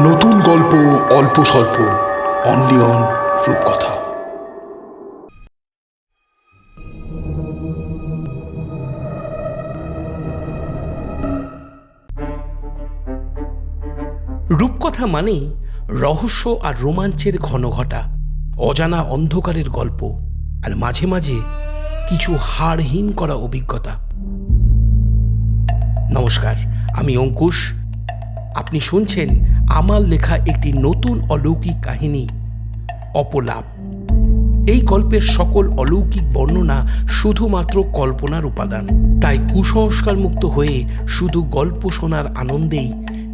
নতুন গল্প, অল্প স্বল্প, অনলি অন রূপকথা। রূপকথা মানেই রহস্য আর রোমাঞ্চের ঘনঘটা, অজানা অন্ধকারের গল্প, আর মাঝে মাঝে কিছু হাড়হীন করা অভিজ্ঞতা। নমস্কার, আমি অঙ্কুশ। আপনি শুনছেন আমার লেখা একটি নতুন অলৌকিক কাহিনী, অপলাপ। এই গল্পের সকল অলৌকিক বর্ণনা শুধুমাত্র কল্পনার উপাদান, তাই কুসংস্কার মুক্ত হয়ে শুধু গল্প শোনার আনন্দেই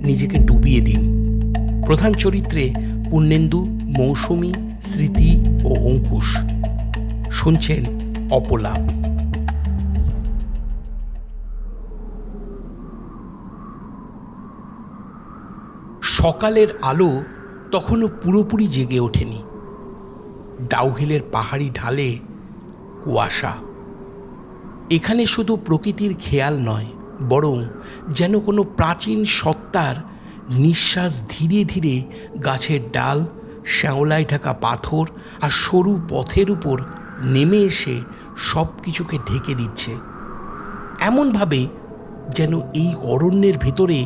নিজেকে ডুবিয়ে দিন। প্রধান চরিত্রে পূর্ণেন্দু, মৌসুমী, স্মৃতি ও অঙ্কুশ। শুনছেন অপলাপ। সকালের আলো তখনও পুরোপুরি জেগে ওঠেনি। ডাউহিলের পাহাড়ি ঢালে কুয়াশা। এখানে শুধু প্রকৃতির খেয়াল নয়, বরং যেন কোনো প্রাচীন সত্তার নিঃশ্বাস ধীরে ধীরে গাছের ডাল, শ্যাওলায় ঢাকা পাথর আর সরু পথের উপর নেমে এসে সব কিছুকে ঢেকে দিচ্ছে, এমনভাবে যেন এই অরণ্যের ভেতরে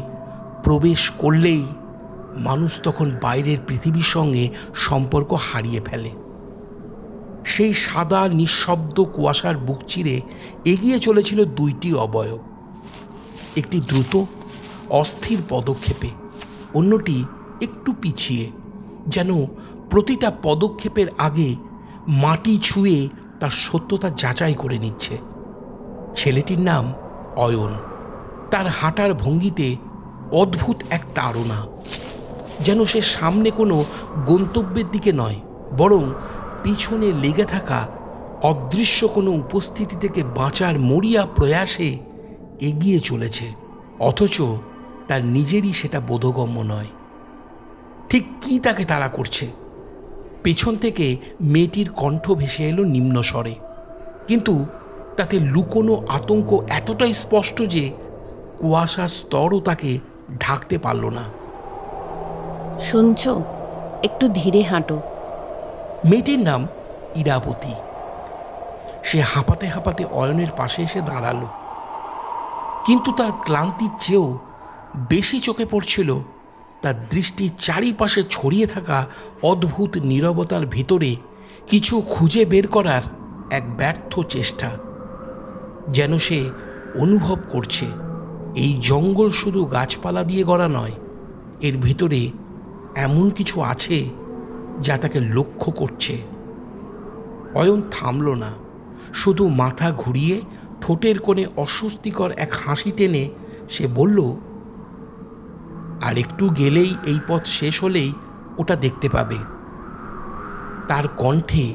প্রবেশ করলেই মানুষ তখন বাইরের পৃথিবীর সঙ্গে সম্পর্ক হারিয়ে ফেলে। সেই সাদা নিঃশব্দ কুয়াশার বুক চিরে এগিয়ে চলেছিল দুইটি অবয়ব, একটি দ্রুত অস্থির পদক্ষেপে, অন্যটি একটু পিছিয়ে, যেন প্রতিটা পদক্ষেপের আগে মাটি ছুঁয়ে তার সত্যতা যাচাই করে নিচ্ছে। ছেলেটির নাম অয়ন। তার হাঁটার ভঙ্গিতে অদ্ভুত এক তাড়না, যেন সে সামনে কোনো গন্তব্যের দিকে নয়, বরং পিছনে লেগে থাকা অদৃশ্য কোনো উপস্থিতি থেকে বাঁচার মরিয়া প্রয়াসে এগিয়ে চলেছে, অথচ তার নিজেরই সেটা বোধগম্য নয়। ঠিক কী তাকে তাড়া করছে? পেছন থেকে মেয়েটির কণ্ঠ ভেসে এলো নিম্ন স্বরে, কিন্তু তাতে লুকোনো আতঙ্ক এতটাই স্পষ্ট যে কুয়াশার স্তরও তাকে ঢাকতে পারল না। শুনছো? একটু ধীরে হাঁটো। মেয়েটির নাম ইরাবতী। সে হাঁপাতে হাঁপাতে অয়নের পাশে এসে দাঁড়ালো, কিন্তু তার ক্লান্তির চেয়েও বেশি চোখে পড়ছিল তার দৃষ্টি চারিপাশে ছড়িয়ে থাকা অদ্ভুত নীরবতার ভেতরে কিছু খুঁজে বের করার এক ব্যর্থ চেষ্টা। যেন সে অনুভব করছে এই জঙ্গল শুধু গাছপালা দিয়ে গড়া নয়, এর ভিতরে এমন কিছু আছে যা তাকে লক্ষ্য করছে। অয়ন থামল না, শুধু মাথা ঘুরিয়ে ঠোঁটের কোণে অস্বস্তিকর এক হাসি টেনে সে বলল, আর একটু গেলেই এই পথ শেষ হলেই ওটা দেখতে পাবে। তার কণ্ঠে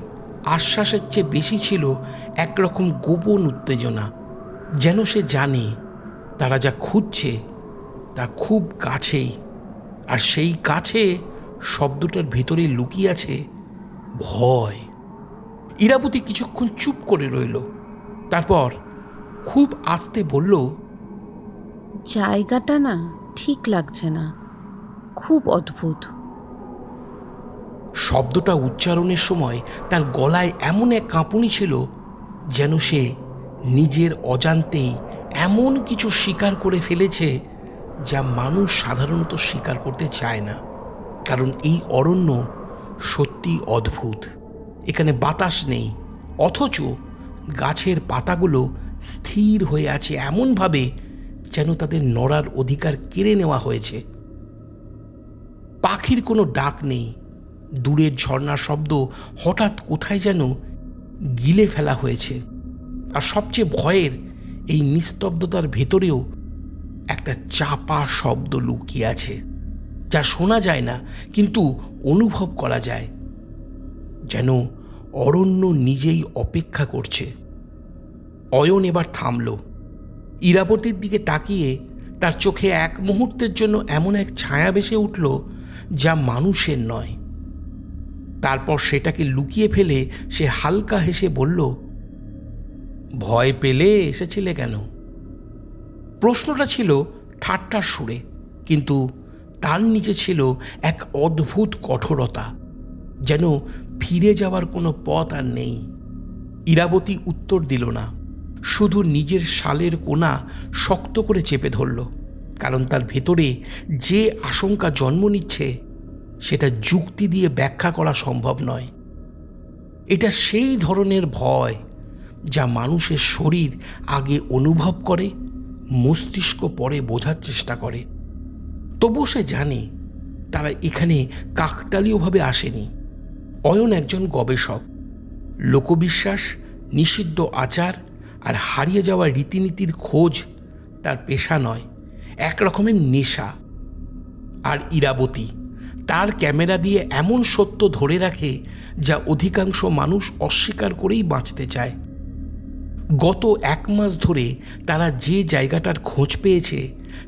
আশ্বাসের চেয়ে বেশি ছিল একরকম গোপন উত্তেজনা, যেন সে জানে তারা যা খুঁজছে তা খুব কাছেই, আর সেই কাছে শব্দটার ভেতরে লুকিয়ে আছে ভয়। ইরাবতী কিছুক্ষণ চুপ করে রইল, তারপর খুব আস্তে বলল, জায়গাটা না ঠিক লাগছে না, খুব অদ্ভুত। শব্দটা উচ্চারণের সময় তার গলায় এমন এক কাঁপুনি ছিল যেন সে নিজের অজান্তেই এমন কিছু স্বীকার করে ফেলেছে যা মানুষ সাধারণত স্বীকার করতে চায় না। কারণ এই অরণ্য সত্যি অদ্ভুত। এখানে বাতাস নেই, অথচ গাছের পাতাগুলো স্থির হয়ে আছে এমনভাবে যেন তাদের নড়ার অধিকার কেড়ে নেওয়া হয়েছে। পাখির কোনো ডাক নেই, দূরের ঝর্ণার শব্দ হঠাৎ কোথায় যেন গিলে ফেলা হয়েছে। আর সবচেয়ে ভয়ের, এই নিস্তব্ধতার ভেতরেও একটা চাপা শব্দ লুকিয়ে আছে, যা শোনা যায় না কিন্তু অনুভব করা যায়, যেন অরণ্য নিজেই অপেক্ষা করছে। অয়ন এবার থামল। ইরাবতীর দিকে তাকিয়ে তার চোখে এক মুহূর্তের জন্য এমন এক ছায়া ভেসে উঠল যা মানুষের নয়। তারপর সেটাকে লুকিয়ে ফেলে সে হালকা হেসে বলল, ভয় পেলে এসেছিলে কেন? প্রশ্নটা ছিল ঠাট্টার সুরে, কিন্তু তার নিচে ছিল এক অদ্ভুত কঠোরতা, যেন ফিরে যাওয়ার কোনো পথ আর নেই। ইরাবতী উত্তর দিল না, শুধু নিজের শালের কোণা শক্ত করে চেপে ধরল, কারণ তার ভেতরে যে আশঙ্কা জন্ম নিচ্ছে সেটা যুক্তি দিয়ে ব্যাখ্যা করা সম্ভব নয়। এটা সেই ধরনের ভয় যা মানুষের শরীর আগে অনুভব করে, মস্তিষ্ক পরে বোঝার চেষ্টা করে। তবু সে জানে তারা এখানে কাকতালীয়ভাবে আসেনি। অয়ন একজন গবেষক। লোকবিশ্বাস, নিষিদ্ধ আচার আর হারিয়ে যাওয়া রীতিনীতির খোঁজ তার পেশা নয়, এক রকমের নেশা। আর ইরাবতী তার ক্যামেরা দিয়ে এমন সত্য ধরে রাখে যা অধিকাংশ মানুষ অস্বীকার করেই বাঁচতে চায়। গত 1 মাস ধরে তারা যে জায়গাটার খোঁজ পেয়েছে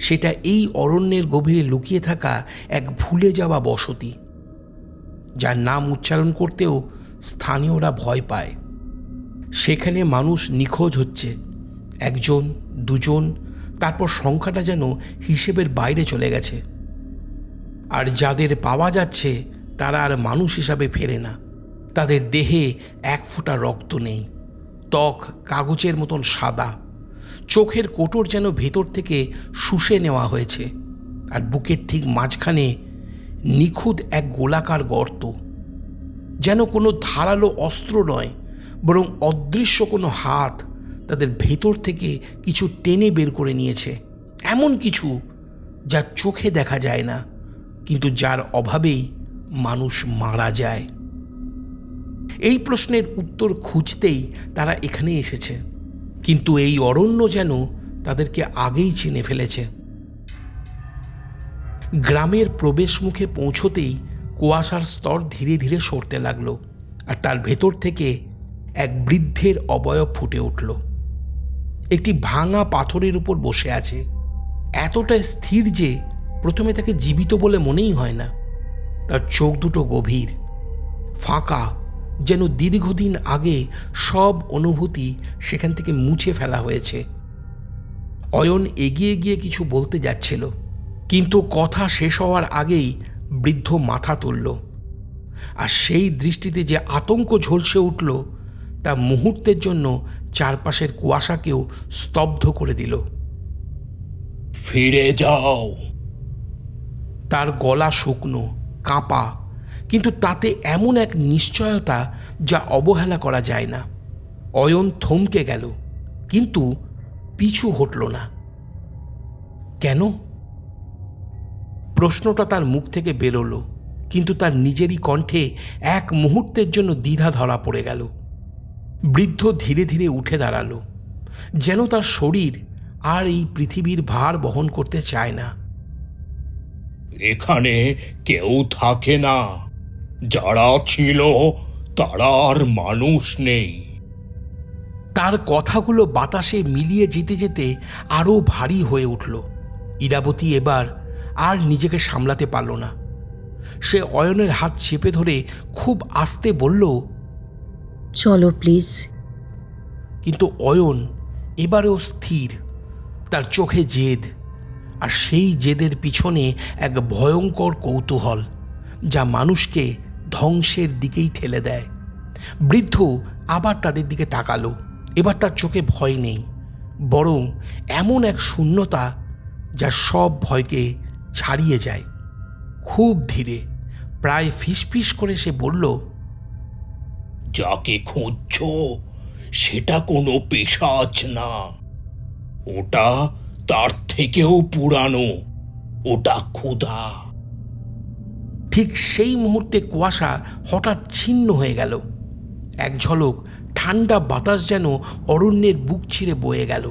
সেটা এই অরণ্যের গভীরে লুকিয়ে থাকা এক ভুলে যাওয়া বসতি, যার নাম উচ্চারণ করতেও স্থানীয়রা ভয় পায়। সেখানে মানুষ নিখোঁজ হচ্ছে, 1জন 2জন, তারপর সংখ্যাটা যেন হিসেবের বাইরে চলে গেছে। আর যাদের পাওয়া যাচ্ছে তারা আর মানুষ হিসাবে ফেরে না। তাদের দেহে 1 ফোঁটা রক্ত নেই, ত্বক কাগজের মতন সাদা, চোখের কোটর যেন ভেতর থেকে শুষে নেওয়া হয়েছে, আর বুকের ঠিক মাঝখানে নিখুঁত এক গোলাকার গর্ত, যেন কোনো ধারালো অস্ত্র নয়, বরং অদৃশ্য কোনো হাত তাদের ভেতর থেকে কিছু টেনে বের করে নিয়েছে। এমন কিছু যা চোখে দেখা যায় না, কিন্তু যার অভাবেই মানুষ মারা যায়। এই প্রশ্নের উত্তর খুঁজতেই তারা এখানে এসেছে, কিন্তু এই অরণ্য যেন তাদেরকে আগেই চিনে ফেলেছে। গ্রামের প্রবেশ মুখে পৌঁছতেই কুয়াশার স্তর ধীরে ধীরে সরতে লাগলো, আর তার ভেতর থেকে এক বৃদ্ধের অবয়ব ফুটে উঠল। একটি ভাঙা পাথরের উপর বসে আছে, এতটা স্থির যে প্রথমে তাকে জীবিত বলে মনেই হয় না। তার চোখ দুটো গভীর, ফাঁকা, যেন দীর্ঘদিন আগে সব অনুভূতি সেখান থেকে মুছে ফেলা হয়েছে। অয়ন এগিয়ে গিয়ে কিছু বলতে যাচ্ছিল, কিন্তু কথা শেষ হওয়ার আগেই বৃদ্ধ মাথা তুলল, আর সেই দৃষ্টিতে যে আতঙ্ক ঝলসে উঠল তা মুহূর্তের জন্য চারপাশের কুয়াশাকেও স্তব্ধ করে দিল। ফিরে যাও। তার গলা শুকনো, কাঁপা, কিন্তু তাতে এমন এক নিশ্চয়তা যা অবহেলা করা যায় না। অয়ন থমকে গেল, কিন্তু পিছু হটল না। কেন? প্রশ্নটা তার মুখ থেকে বেরোলো, কিন্তু তার নিজেরই কণ্ঠে এক মুহূর্তের জন্য দ্বিধা ধরা পড়ে গেল। বৃদ্ধ ধীরে ধীরে উঠে দাঁড়ালো, যেন তার শরীর আর এই পৃথিবীর ভার বহন করতে চায় না। এখানে কেউ থাকে না, যারা ছিল তারা আর মানুষ নেই। তার কথাগুলো বাতাসে মিলিয়ে যেতে যেতে আরও ভারী হয়ে উঠল। ইরাবতী এবার আর নিজেকে সামলাতে পারল না। সে অয়নের হাত চেপে ধরে খুব আস্তে বলল, চলো প্লিজ। কিন্তু অয়ন এবারেও স্থির, তার চোখে জেদ, আর সেই জেদের পিছনে এক ভয়ঙ্কর কৌতূহল যা মানুষকে ধ্বংসের দিকেই ঠেলে দেয়। বৃদ্ধ আবার তাদের দিকে তাকালো। এবার তার চোখে ভয় নেই, বরং এমন এক শূন্যতা যা সব ভয়কে ছাড়িয়ে যায়। খুব ধীরে, প্রায় ফিসফিস করে সে বলল, যাকে খুঁজছ সেটা কোনো পিশাচ না, ওটা তার থেকেও পুরানো, ওটা ক্ষুধা। ঠিক সেই মুহূর্তে কুয়াশা হঠাৎ ছিন্ন হয়ে গেল। এক ঝলক ঠান্ডা বাতাস যেন অরণ্যের বুক ছিঁড়ে বয়ে গেল।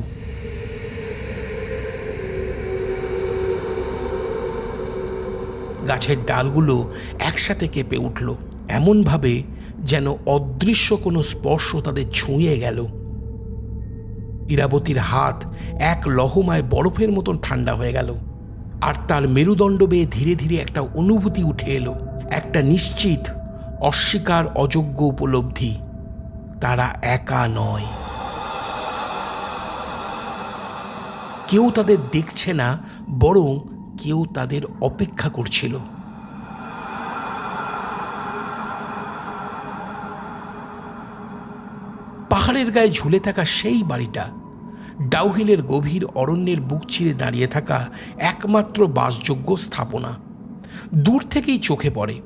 গাছের ডালগুলো একসাথে কেঁপে উঠল, এমনভাবে যেন অদৃশ্য কোনো স্পর্শ তাদের ছুঁয়ে গেল। ইরাবতীর হাত এক লহমায় বরফের মতন ঠান্ডা হয়ে গেল, আর তার মেরুদণ্ড বেয়ে ধীরে ধীরে একটা অনুভূতি উঠে এলো, একটা নিশ্চিত, অস্বীকার অযোগ্য উপলব্ধি। তারা একা নয়। কেউ তাদের দেখছে না, বরং কেউ তাদের অপেক্ষা করছিল। পাহাড়ের গায়ে ঝুলে থাকা সেই বাড়িটা ডাউহিলের গভীর অরণ্যের বুক চিরে দাঁড়িয়ে থাকা একমাত্র বাসযোগ্য স্থাপনা। দূর থেকেই চোখে পড়ে,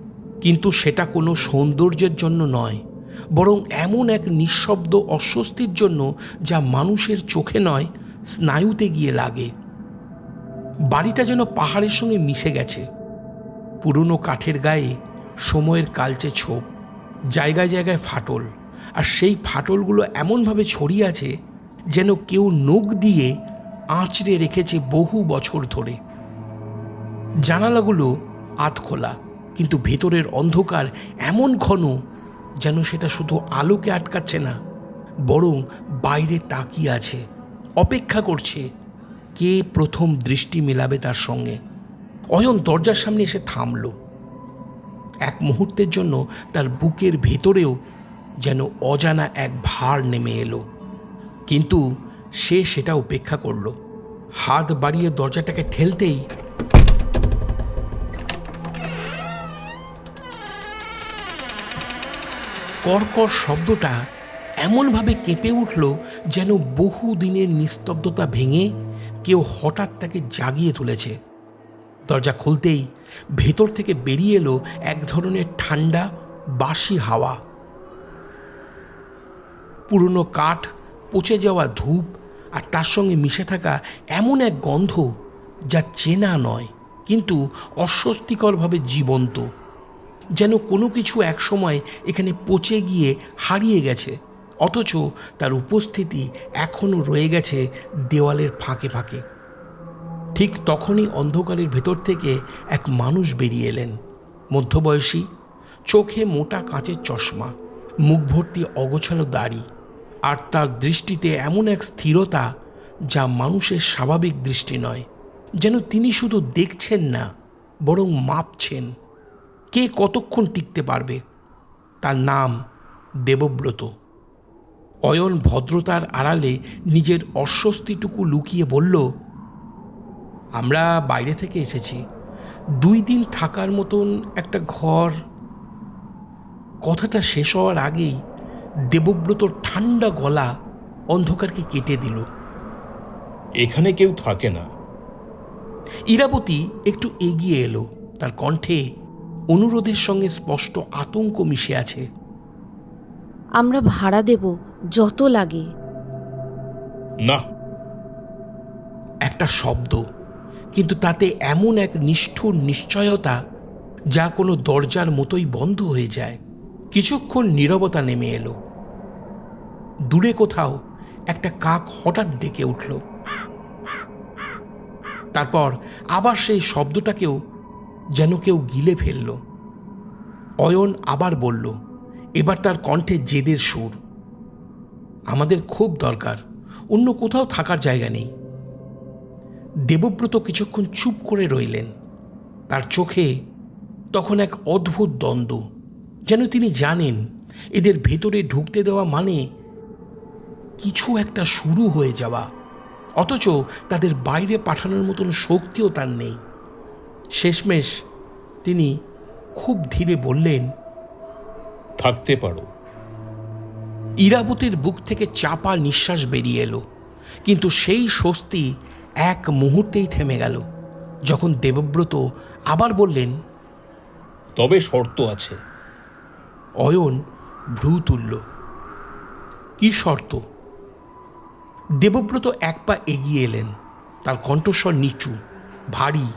কিন্তু সেটা কোনো সৌন্দর্যের জন্য নয়, বরং এমন এক নিঃশব্দ অস্বস্তির জন্য যা মানুষের চোখে নয়, স্নায়ুতে গিয়ে লাগে। বাড়িটা যেন পাহাড়ের সঙ্গে মিশে গেছে। পুরনো কাঠের গায়ে সময়ের কালচে ছোপ, জায়গায় জায়গায় ফাটল, আর সেই ফাটলগুলো এমনভাবে ছড়িয়ে আছে যেন কেউ নখ দিয়ে আঁচড়ে রেখেছে বহু বছর ধরে। জানালাগুলো আধখোলা, কিন্তু ভেতরের অন্ধকার এমন ঘন যেন সেটা শুধু আলোকে আটকাচ্ছে না, বরং বাইরে তাকিয়ে আছে, অপেক্ষা করছে কে প্রথম দৃষ্টি মেলাবে তার সঙ্গে। অয়ন দরজার সামনে এসে থামল। এক মুহূর্তের জন্য তার বুকের ভেতরেও যেন অজানা এক ভার নেমে এলো, কিন্তু সে সেটা উপেক্ষা করল। হাত বাড়িয়ে দরজাটাকে ঠেলতেই কর্কর শব্দটা এমনভাবে কেঁপে উঠল যেন বহু দিনের নিস্তব্ধতা ভেঙে কেউ হঠাৎ তাকে জাগিয়ে তুলেছে। দরজা খুলতেই ভেতর থেকে বেরিয়ে এলো এক ধরনের ঠান্ডা বাসি হাওয়া। পুরনো কাঠ, পচে যাওয়া ধূপ, আর তার সঙ্গে মিশে থাকা এমন এক গন্ধ যা চেনা নয়, কিন্তু অস্বস্তিকরভাবে জীবন্ত, যেন কোনো কিছু একসময় এখানে পচে গিয়ে হারিয়ে গেছে, অথচ তার উপস্থিতি এখনও রয়ে গেছে দেওয়ালের ফাঁকে ফাঁকে। ঠিক তখনই অন্ধকারের ভেতর থেকে এক মানুষ বেরিয়ে এলেন, মধ্যবয়সী, চোখে মোটা কাঁচের চশমা, মুখ ভর্তি অগোছালো দাড়ি, আর তার দৃষ্টিতে এমন এক স্থিরতা যা মানুষের স্বাভাবিক দৃষ্টি নয়, যেন তিনি শুধু দেখছেন না, বরং মাপছেন কে কতক্ষণ টিকতে পারবে। তার নাম দেবব্রত। অয়ন ভদ্রতার আড়ালে নিজের অস্বস্তিটুকু লুকিয়ে বলল, আমরা বাইরে থেকে এসেছি, 2 দিন থাকার মতন একটা ঘর। কথাটা শেষ হওয়ার আগেই দেবব্রতর ঠান্ডা গলা অন্ধকারকে কেটে দিল। এখানে কেউ থাকে না। ইরাবতী একটু এগিয়ে এলো, তার কণ্ঠে অনুরোধের সঙ্গে স্পষ্ট আতঙ্ক মিশে আছে। আমরা ভাড়া দেব, যত লাগে। না। একটা শব্দ, কিন্তু তাতে এমন এক নিষ্ঠুর নিশ্চয়তা যা কোনো দরজার মতোই বন্ধ হয়ে যায়। কিছুক্ষণ নীরবতা নেমে এলো। দূরে কোথাও একটা কাক হঠাৎ ডেকে উঠল। তারপর আবার সেই শব্দটাকেও যেন কেউ গিলে ফেলল। অয়ন আবার বলল, এবার তার কণ্ঠে জেদের সুর, আমাদের খুব দরকার, অন্য কোথাও থাকার জায়গা নেই। দেবব্রত কিছুক্ষণ চুপ করে রইলেন। তার চোখে তখন এক অদ্ভুত দ্বন্দ্ব, যেন তিনি জানেন এদের ভেতরে ঢুকতে দেওয়া মানে কিছু একটা শুরু হয়ে যাওয়া, অথচ তাদের বাইরে পাঠানোর মতন শক্তিও তার নেই। শেষমেশ তিনি খুব ধীরে বললেন, থাকতে পারো। ইরাবতীর বুক থেকে চাপা নিঃশ্বাস বেরিয়ে এলো, কিন্তু সেই স্বস্তি এক মুহূর্তেই থেমে গেল যখন দেবব্রত আবার বললেন, তবে শর্ত আছে। অয়ন ভ্রু তুলল। কি শর্ত? দেবব্রত এক পা এগিয়ে এলেন, তার কণ্ঠস্বর নিচু, ভারী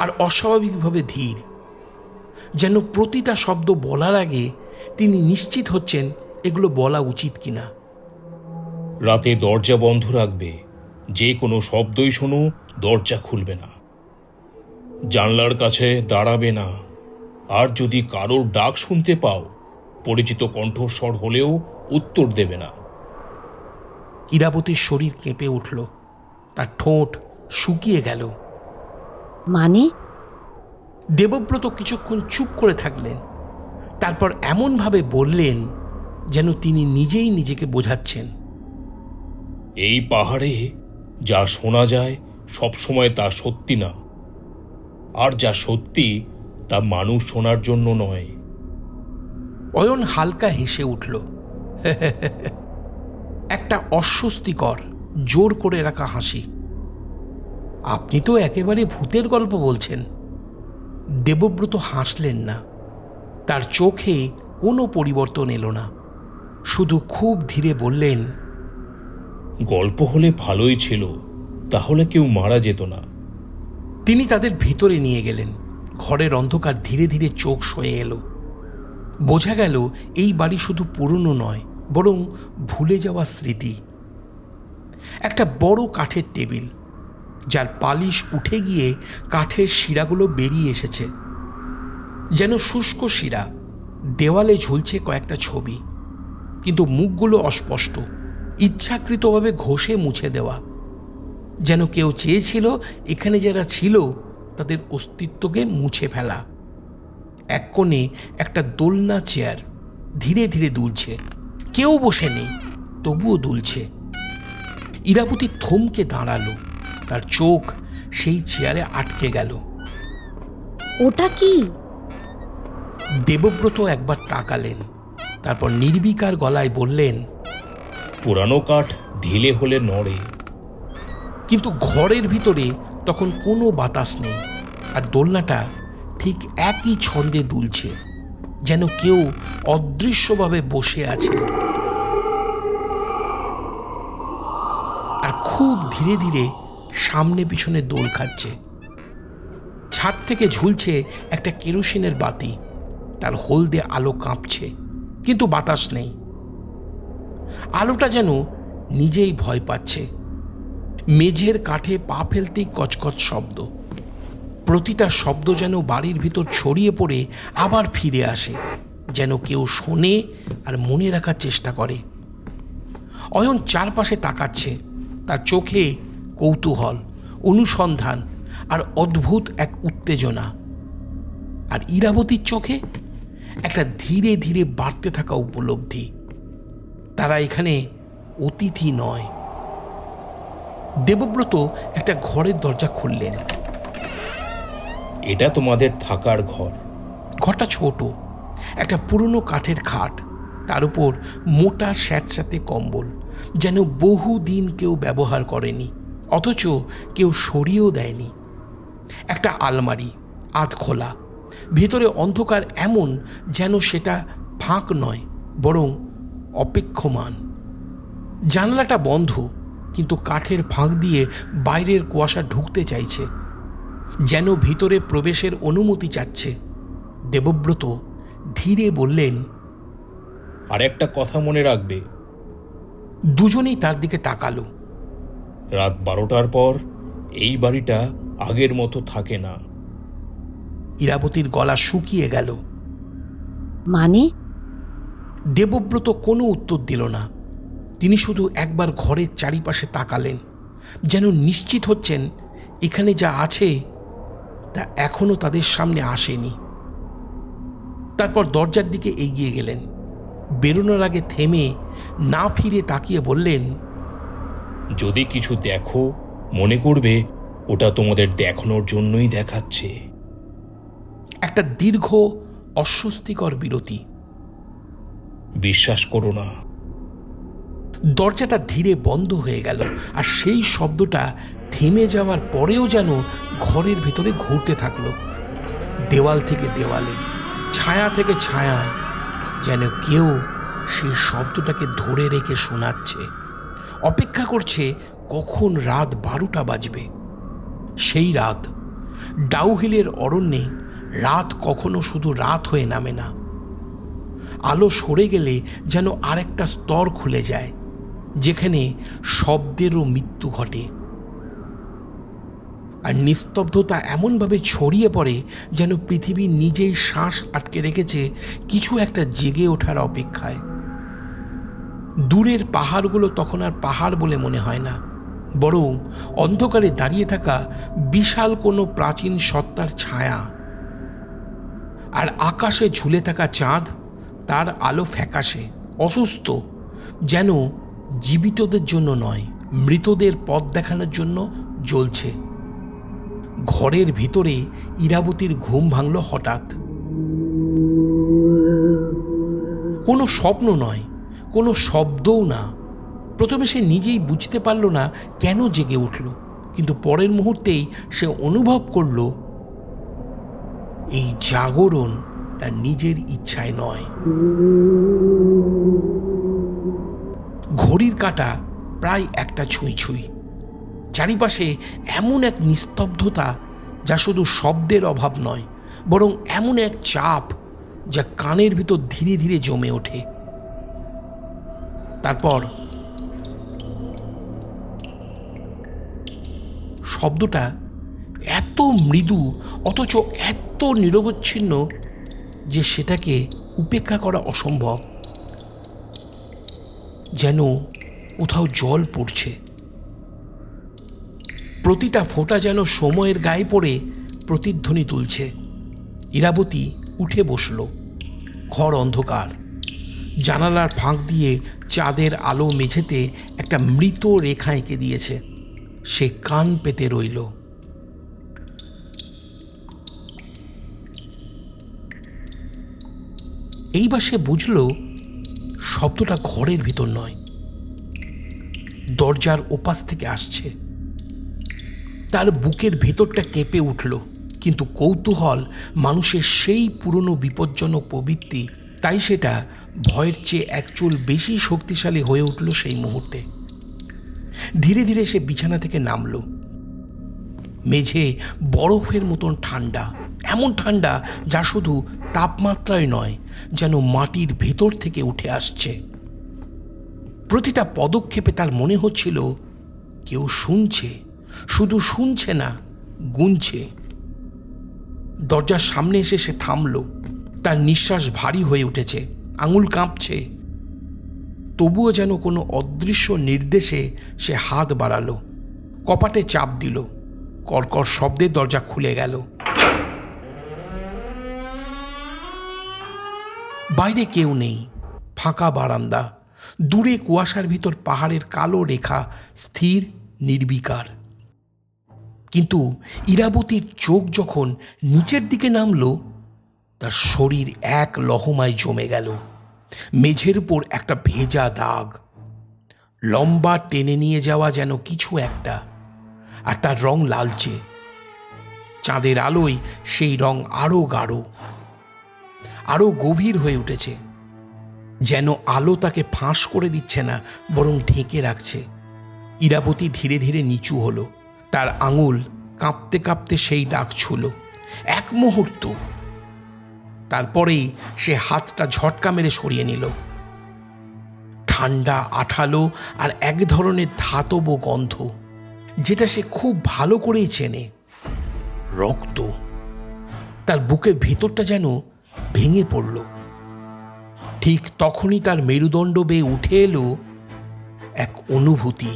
আর অস্বাভাবিকভাবে ধীর, যেন প্রতিটা শব্দ বলার আগে তিনি নিশ্চিত হচ্ছেন এগুলো বলা উচিত কিনা। রাতে দরজা বন্ধ রাখবে, যে কোনো শব্দই শোনো, দরজা খুলবে না, জানলার কাছে দাঁড়াবে না, আর যদি কারোর ডাক শুনতে পাও, পরিচিত কণ্ঠস্বর হলেও উত্তর দেবে না। ইরাবতীর শরীর কেঁপে উঠল, তার ঠোঁট শুকিয়ে গেল। মানে? দেবব্রত কিছুক্ষণ চুপ করে থাকলেন, তারপর এমনভাবে বললেন যেন তিনি নিজেই নিজেকে বোঝাচ্ছেন, এই পাহাড়ে যা শোনা যায় সবসময় তা সত্যি না। আর যা সত্যি তা মানুষ শোনার জন্য নয়। অয়ন হালকা হেসে উঠল। একটা অস্বস্তিকর, জোর করে রাখা হাসি। আপনি তো একেবারে ভূতের গল্প বলছেন। দেবব্রত হাসলেন না। তার চোখে কোনো পরিবর্তন এলো না, শুধু খুব ধীরে বললেন, গল্প হলে ভালোই ছিল, তাহলে কেউ মারা যেত না। তিনি তাদের ভিতরে নিয়ে গেলেন। ঘরের অন্ধকার ধীরে ধীরে চোখ সয়ে এলো। বোঝা গেল এই বাড়ি শুধু পুরনো নয়, বরং ভুলে যাওয়া স্মৃতি। একটা বড় কাঠের টেবিল, যার পালিশ উঠে গিয়ে কাঠের শিরাগুলো বেরিয়ে এসেছে, যেন শুষ্ক শিরা। দেওয়ালে ঝুলছে কয়েকটা ছবি, কিন্তু মুখগুলো অস্পষ্ট, ইচ্ছাকৃতভাবে ঘষে মুছে দেওয়া। যেন কেউ চেয়েছিল এখানে যারা ছিল তাদের অস্তিত্বকে মুছে ফেলা। এক কোণে একটা দোলনা চেয়ার ধীরে ধীরে দুলছে। কেউ বসে নেই, তবুও দুলছে। ইরাবতী থমকে দাঁড়ালো। তার চোখ সেই চেয়ারে আটকে গেল। ওটা কি? দেবব্রত একবার তাকালেন, তারপর নির্বিকার গলায় বললেন, পুরানো কাঠ ঢিলে হলে নড়ে। কিন্তু ঘরের ভিতরে তখন কোনো বাতাস নেই, আর দোলনাটা ঠিক একই ছন্দে দুলছে, যেন কেউ অদৃশ্যভাবে বসে আছে। আর খুব ধীরে ধীরে সামনে পিছনে দোল খাচ্ছে। ছাদ থেকে ঝুলছে একটা কেরোসিনের বাতি, তার হলদে আলো কাঁপছে, কিন্তু বাতাস নেই। আলোটা যেন নিজেই ভয় পাচ্ছে। মেঝের কাঠে পা ফেলতেই কচকচ শব্দ। প্রতিটা শব্দ যেন বাড়ির ভিতর ছড়িয়ে পড়ে আবার ফিরে আসে, যেন কেউ শোনে আর মনে রাখার চেষ্টা করে। অয়ন চারপাশে তাকাচ্ছে, তার চোখে কৌতূহল, অনুসন্ধান আর অদ্ভুত এক উত্তেজনা। আর ইরাবতীর চোখে একটা ধীরে ধীরে বাড়তে থাকা উপলব্ধি, তারা এখানে অতিথি নয়। দেবব্রত একটা ঘরের দরজা খুললেন। এটা তোমাদের থাকার ঘর। ঘরটা ছোট, একটা পুরনো কাঠের খাট, তার উপর মোটা স্যাঁতস্যাঁতে কম্বল, যেন বহুদিন কেউ ব্যবহার করেনি, অথচ কেউ সরিয়েও দেয়নি। একটা আলমারি আধ খোলা, ভেতরে অন্ধকার এমন যেন সেটা ফাঁক নয়, বরং অপেক্ষমান। জানলাটা বন্ধ, কিন্তু কাঠের ফাঁক দিয়ে বাইরের কুয়াশা ঢুকতে চাইছে, যেন ভিতরে প্রবেশের অনুমতি চাচ্ছে। দেবব্রত ধীরে বললেন, আর একটা কথা মনে রাখবে, দুজনেই তার দিকে তাকালো। রাত 12টার পর এই বাড়িটা আগের মতো থাকে না। ইরাবতীর গলা শুকিয়ে গেল। মানে? দেবব্রত কোনো উত্তর দিল না। তিনি শুধু একবার ঘরের চারিপাশে তাকালেন, যেন নিশ্চিত হচ্ছেন এখানে যা আছে তা এখনো তাদের সামনে আসেনি। তারপর দরজার দিকে এগিয়ে গেলেন। বেরোনোর আগে থেমে না ফিরে তাকিয়ে বললেন, যদি কিছু দেখো, মনে করবে ওটা তোমাদের দেখানোর জন্যই দেখাচ্ছে। একটা দীর্ঘ অস্বস্তিকর বিরতি। বিশ্বাস করো না। দরজাটা ধীরে বন্ধ হয়ে গেল, আর সেই শব্দটা থেমে যাওয়ার পরেও যেন ঘরের ভেতরে ঘুরতে থাকলো, দেওয়াল থেকে দেওয়ালে, ছায়া থেকে ছায়ায়, যেন কেউ সেই শব্দটাকে ধরে রেখে শোনাচ্ছে, অপেক্ষা করছে কখন রাত 12টা বাজবে। সেই রাত। ডাউহিলের অরণ্যে রাত কখনো শুধু রাত হয়ে নামে না। আলো সরে গেলে যেন আরেকটা স্তর খুলে যায়, যেখানে শব্দেরও মৃত্যু ঘটে। আর নিস্তব্ধতা এমনভাবে ছড়িয়ে পড়ে যেন পৃথিবী নিজেই শ্বাস আটকে রেখেছে কিছু একটা জেগে ওঠার অপেক্ষায়। দূরের পাহাড়গুলো তখন আর পাহাড় বলে মনে হয় না, বরং অন্ধকারে দাঁড়িয়ে থাকা বিশাল কোনো প্রাচীন সত্তার ছায়া। আর আকাশে ঝুলে থাকা চাঁদ, তার আলো ফ্যাকাশে, অসুস্থ, যেন জীবিতদের জন্য নয়, মৃতদের পথ দেখানোর জন্য জ্বলছে। ঘরের ভিতরে ইরাবতীর ঘুম ভাঙল হঠাৎ। কোনো স্বপ্ন নয়, কোনো শব্দও না। প্রথমে সে নিজেই বুঝতে পারল না কেন জেগে উঠল, কিন্তু পরের মুহূর্তেই সে অনুভব করল এই জাগরণ তার নিজের ইচ্ছায় নয়। ঘড়ির কাঁটা প্রায় একটা ছুঁই ছুঁই। চারিপাশে এমন এক নিস্তব্ধতা যা শুধু শব্দের অভাব নয়, বরং এমন এক চাপ যা কানের ভিতর ধীরে ধীরে জমে ওঠে। তারপর শব্দটা এত মৃদু অথচ এত নিরবচ্ছিন্ন যে সেটাকে উপেক্ষা করা অসম্ভব। যেন কোথাও জল পড়ছে, প্রতিটা ফোঁটা যেন সময়ের গায়ে পড়ে প্রতিধ্বনি তুলছে। ইরাবতী উঠে বসল। ঘর অন্ধকার, জানালার ফাঁক দিয়ে চাঁদের আলো মেঝেতে একটা মৃত রেখা এঁকে দিয়েছে। সে কান পেতে রইল। এইবার সে বুঝল শব্দটা ঘরের ভিতর নয়, দরজার ওপাশ থেকে আসছে। তার বুকের ভেতরটা কেঁপে উঠল, কিন্তু কৌতূহল মানুষের সেই পুরনো বিপজ্জনক প্রবৃত্তি, তাই সেটা ভয়ের চেয়ে এক চুল বেশি শক্তিশালী হয়ে উঠল সেই মুহূর্তে। ধীরে ধীরে সে বিছানা থেকে নামল। মেঝে বরফের মতন ঠান্ডা, এমন ঠান্ডা যা শুধু তাপমাত্রায় নয়, যেন মাটির ভেতর থেকে উঠে আসছে। প্রতিটা পদক্ষেপে তার মনে হচ্ছিল কেউ শুনছে, শুধু শুনছে না, গুনছে। দরজার সামনে এসে সে থামল। তার নিঃশ্বাস ভারী হয়ে উঠেছে, আঙুল কাঁপছে। তবুও যেন কোনো অদৃশ্য নির্দেশে সে হাত বাড়ালো, কপাটে চাপ দিল। কর্কর শব্দে দরজা খুলে গেল। বাইরে কেউ নেই, ফাঁকা বারান্দা। দূরে কুয়াশার ভিতর পাহাড়ের কালো রেখা স্থির, নির্বিকার। কিন্তু ইরাবতীর চোখ যখন নিচের দিকে নামল, তার শরীর এক লহমায় জমে গেল। মেঝের উপর একটা ভেজা দাগ, লম্বা টেনে নিয়ে যাওয়া যেন কিছু একটা, আর তার রং লালচে। চাঁদের আলোয় সেই রং আরো গাঢ়, আরো গভীর হয়ে উঠেছে। যেন আলো তাকে ফাঁস করে দিচ্ছে না, বরং ঢেকে রাখছে। ইরাবতী ধীরে ধীরে নিচু হলো। তার আঙুল কাঁপতে কাঁপতে সেই দাগ ছুঁল। এক মুহূর্ত, তারপরেই সে হাতটা ঝটকা মেরে সরিয়ে নিল। ঠান্ডা, আঠালো আর এক ধরনের ধাতব গন্ধ, যেটা সে খুব ভালো করেই চেনে। রক্ত। তার বুকের ভেতরটা যেন ভেঙে পড়ল। ঠিক তখনই তার মেরুদণ্ড বেয়ে উঠে এলো এক অনুভূতি।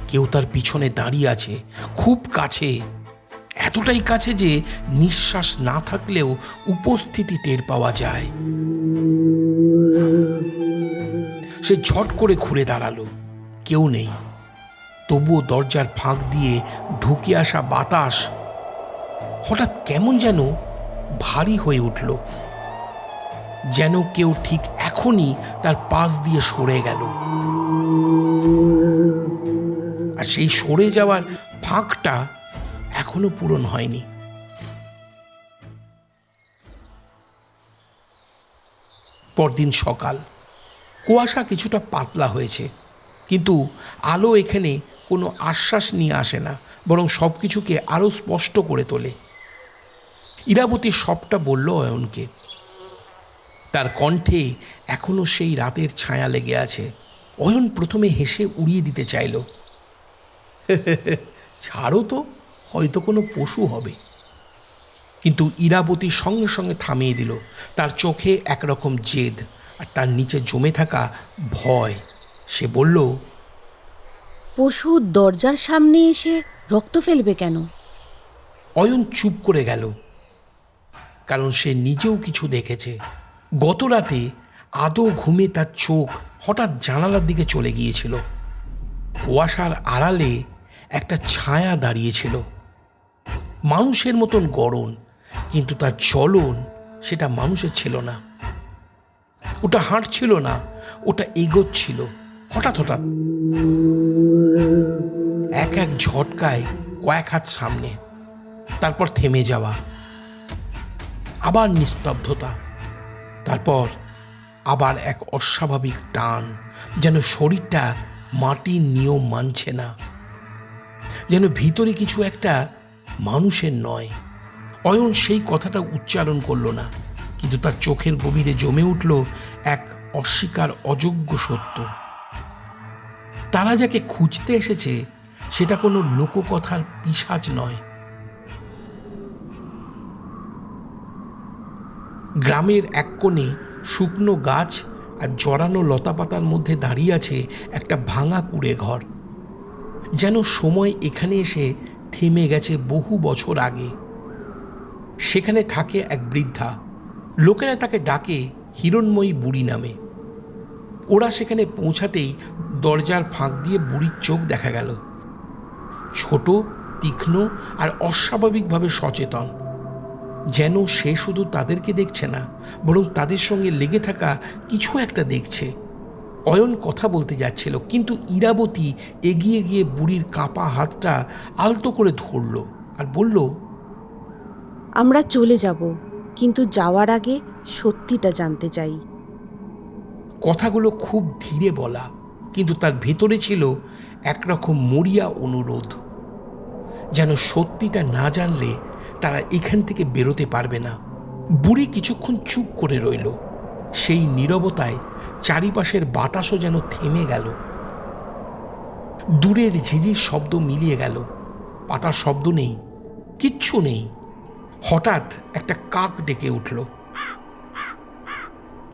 কেউ তার পিছনে দাঁড়িয়ে আছে, খুব কাছে, এতটাই কাছে যে নিঃশ্বাস না থাকলেও উপস্থিতি টের পাওয়া যায়। সে ঝট করে ঘুরে দাঁড়ালো। কেউ নেই। তবুও দরজার ফাঁক দিয়ে ঢুকে আসা বাতাস হঠাৎ কেমন যেন ভারী হয়ে উঠল, যেন কেউ ঠিক এখনই তার পাশ দিয়ে সরে গেল। আর সেই সরে যাওয়ার ফাঁকটা এখনো পূরণ হয়নি। পরদিন সকাল। কুয়াশা কিছুটা পাতলা হয়েছে, কিন্তু আলো এখানে কোনো আশ্বাস নিয়ে আসে না, বরং সব কিছুকে আরও স্পষ্ট করে তোলে। ইরাবতী সবটা বলল অয়নকে। তার কণ্ঠে এখনো সেই রাতের ছায়া লেগে আছে। অয়ন প্রথমে হেসে উড়িয়ে দিতে চাইল, ছাড়ো তো, হয়তো কোনো পশু হবে। কিন্তু ইরাবতী সঙ্গে সঙ্গে থামিয়ে দিল। তার চোখে একরকম জেদ, আর তার নিচে জমে থাকা ভয়। সে বলল, পশু দরজার সামনে এসে রক্ত ফেলবে কেন? অয়ন চুপ করে গেল, কারণ সে নিজেও কিছু দেখেছে। গত রাতে আদৌ ঘুমে তার চোখ হঠাৎ জানালার দিকে চলে গিয়েছিল। কুয়াশার আড়ালে একটা ছায়া দাঁড়িয়েছিল, মানুষের মতন গড়ন, কিন্তু তার চলন সেটা মানুষের ছিল না। ওটা হাঁটছিল না, ওটা এগোচ্ছিল হঠাৎ হঠাৎ, এক এক ঝটকায় কয়েক হাত সামনে, তারপর থেমে যাওয়া, আবার নিস্তব্ধতা, তারপর আবার এক অস্বাভাবিক টান, যেন শরীরটা মাটির নিয়ম মানছে না, যেন ভিতরে কিছু একটা মানুষের নয়। অয়ন সেই কথাটা উচ্চারণ করল না, কিন্তু তার চোখের গভীরে জমে উঠল এক অস্বীকার অযোগ্য সত্য। তারা যাকে খুঁজতে এসেছে সেটা কোনো লোককথার পিশাচ নয়। গ্রামের এক কোণে শুকনো গাছ আর জড়ানো লতাপাতার মধ্যে দাঁড়িয়ে আছে একটা ভাঙা কুঁড়ে ঘর, যেন সময় এখানে এসে থেমে গেছে বহু বছর আগে। সেখানে থাকে এক বৃদ্ধা, লোকেরা তাকে ডাকে হিরণময়ী বুড়ি নামে। ওরা সেখানে পৌঁছাতেই দরজার ফাঁক দিয়ে বুড়ির চোখ দেখা গেল, ছোট, তীক্ষ্ণ আর অস্বাভাবিকভাবে সচেতন, যেন সে শুধু তাদেরকে দেখছে না, বরং তাদের সঙ্গে লেগে থাকা কিছু একটা দেখছে। অয়ন কথা বলতে যাচ্ছিল, কিন্তু ইরাবতী এগিয়ে গিয়ে বুড়ির কাঁপা হাতটা আলতো করে ধরল আর বলল, আমরা চলে যাব, কিন্তু যাওয়ার আগে সত্যিটা জানতে চাই। কথাগুলো খুব ধীরে বলা, কিন্তু তার ভেতরে ছিল একরকম মরিয়া অনুরোধ, যেন সত্যিটা না জানলে তারা এখান থেকে বেরোতে পারবে না। বুড়ি কিছুক্ষণ চুপ করে রইল। সেই নীরবতায় চারিপাশের বাতাসও যেন থেমে গেল। দূরের ঝিঝির শব্দ মিলিয়ে গেল, পাতার শব্দ নেই, কিচ্ছু নেই। হঠাৎ একটা কাক ডেকে উঠল,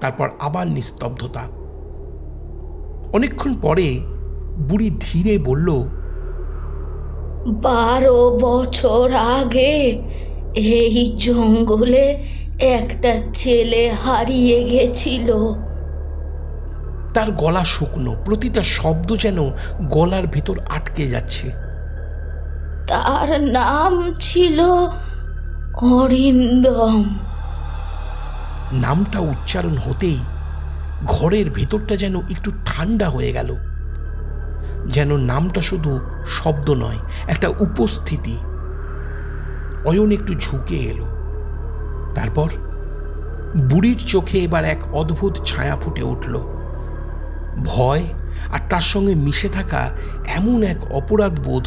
তারপর আবার নিস্তব্ধতা। অনেকক্ষণ পরে বুড়ি ধীরে বলল, 12 বছর আগে এই জঙ্গলে একটা ছেলে হারিয়ে গেছিল। তার গলা শুকনো, প্রতিটা শব্দ যেন গলার ভেতর আটকে যাচ্ছে। তার নাম ছিল অরিন্দম। নামটা উচ্চারণ হতেই ঘরের ভেতরটা যেন একটু ঠান্ডা হয়ে গেল, যেন নামটা শুধু শব্দ নয়, একটা উপস্থিতি। অয়ন একটু ঝুঁকে এলো। তারপর বুড়ির চোখে এবার এক অদ্ভুত ছায়া ফুটে উঠল, ভয় আর তার সঙ্গে মিশে থাকা এমন এক অপরাধ বোধ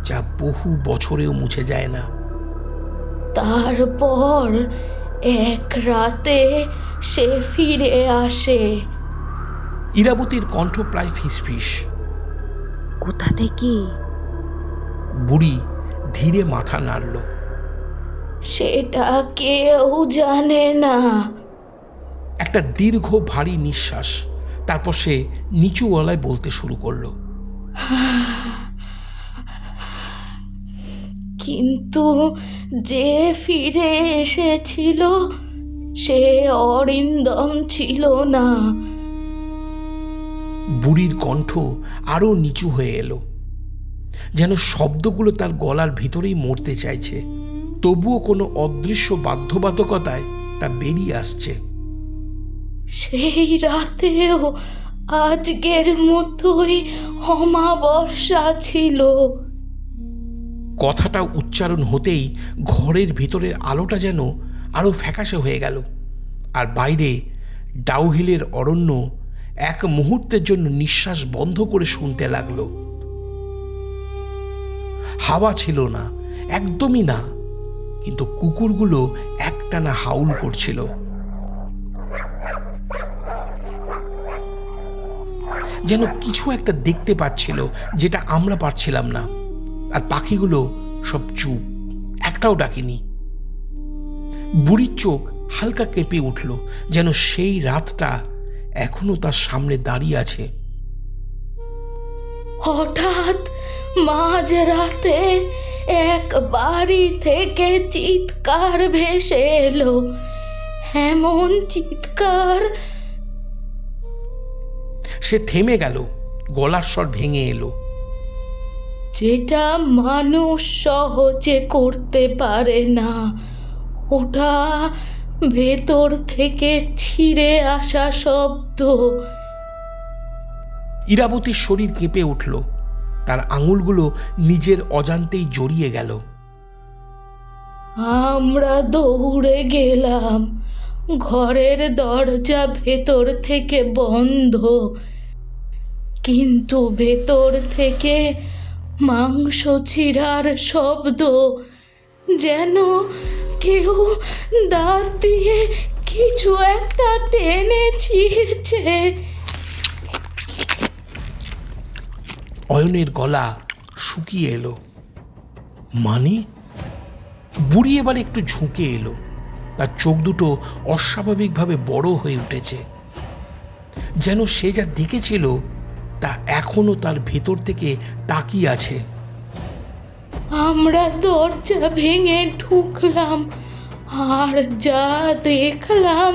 যা বহু বছরেও মুছে যায় না। তারপর এক রাতে সে ফিরে আসে। ইরাবতীর কণ্ঠ প্রায় ফিসফিস। কোথা থেকে? বুড়ি ধীরে মাথা নাড়ল। সেটা কেউ জানে না। একটা দীর্ঘ ভারী নিঃশ্বাস, তারপর সে নিচু গলায় বলতে শুরু করলো, কিন্তু যে ফিরে এসেছিল সে অরিন্দম ছিল না। বুড়ির কণ্ঠ আরো নিচু হয়ে এলো, যেন শব্দগুলো তার গলার ভিতরেই মরতে চাইছে, তবুও কোনো অদৃশ্য বাধ্যবাধকতায় তা বেরিয়ে আসছে। সেই রাতেও আজকের মতোই অমাবস্যা ছিল। কথাটা উচ্চারণ হতেই ঘরের ভিতরের আলোটা যেন আরো ফ্যাকাশে হয়ে গেল, আর বাইরে ডাউহিলের অরণ্য এক মুহূর্তের জন্য নিঃশ্বাস বন্ধ করে শুনতে লাগলো। হাওয়া ছিল না, একদমই না, কিন্তু কুকুরগুলো একটানা হাউল করছিল। যেন কিছু একটা দেখতে পাচ্ছিল যেটা আমরা পারছিলাম না। আর পাখিগুলো সব চুপ, একটাও ডাকেনি। বুড়ির চোখ হালকা কেঁপে উঠল, যেন সেই রাতটা এখনো তার সামনে দাঁড়িয়ে আছে। হঠাৎ মাঝরাতে এক বাড়ি থেকে চিৎকার ভেসে এলো। এমন চিৎকার! সে থেমে গেল, গলার স্বর ভেঙে এলো। যেটা মানুষ সহজে করতে পারে না। ওটা ভেতর থেকে ছিঁড়ে আসা শব্দ। ইরাবতীর শরীর কেঁপে উঠল, তার আঙুলগুলো নিজের অজান্তেই জড়িয়ে গেল। আমরা দৌড়ে গেলাম। ঘরের দরজা ভেতর থেকে বন্ধ, কিন্তু ভেতর থেকে মাংস ছিঁড়ার শব্দ, যেন কেউ দাঁত দিয়ে কিছু একটা টেনে ছিঁড়ছে। অয়নের গলা শুকিয়ে এলো। মানে? বুড়ি এবার একটু ঝুঁকে এলো, তার চোখ দুটো অস্বাভাবিকভাবে বড় হয়ে উঠেছে, যেন সে যা দেখেছিল তা এখনো তার ভেতর থেকে তাকিয়ে আছে। আমরা দরজা ভেঙে ঢুকলাম, আর যা দেখলাম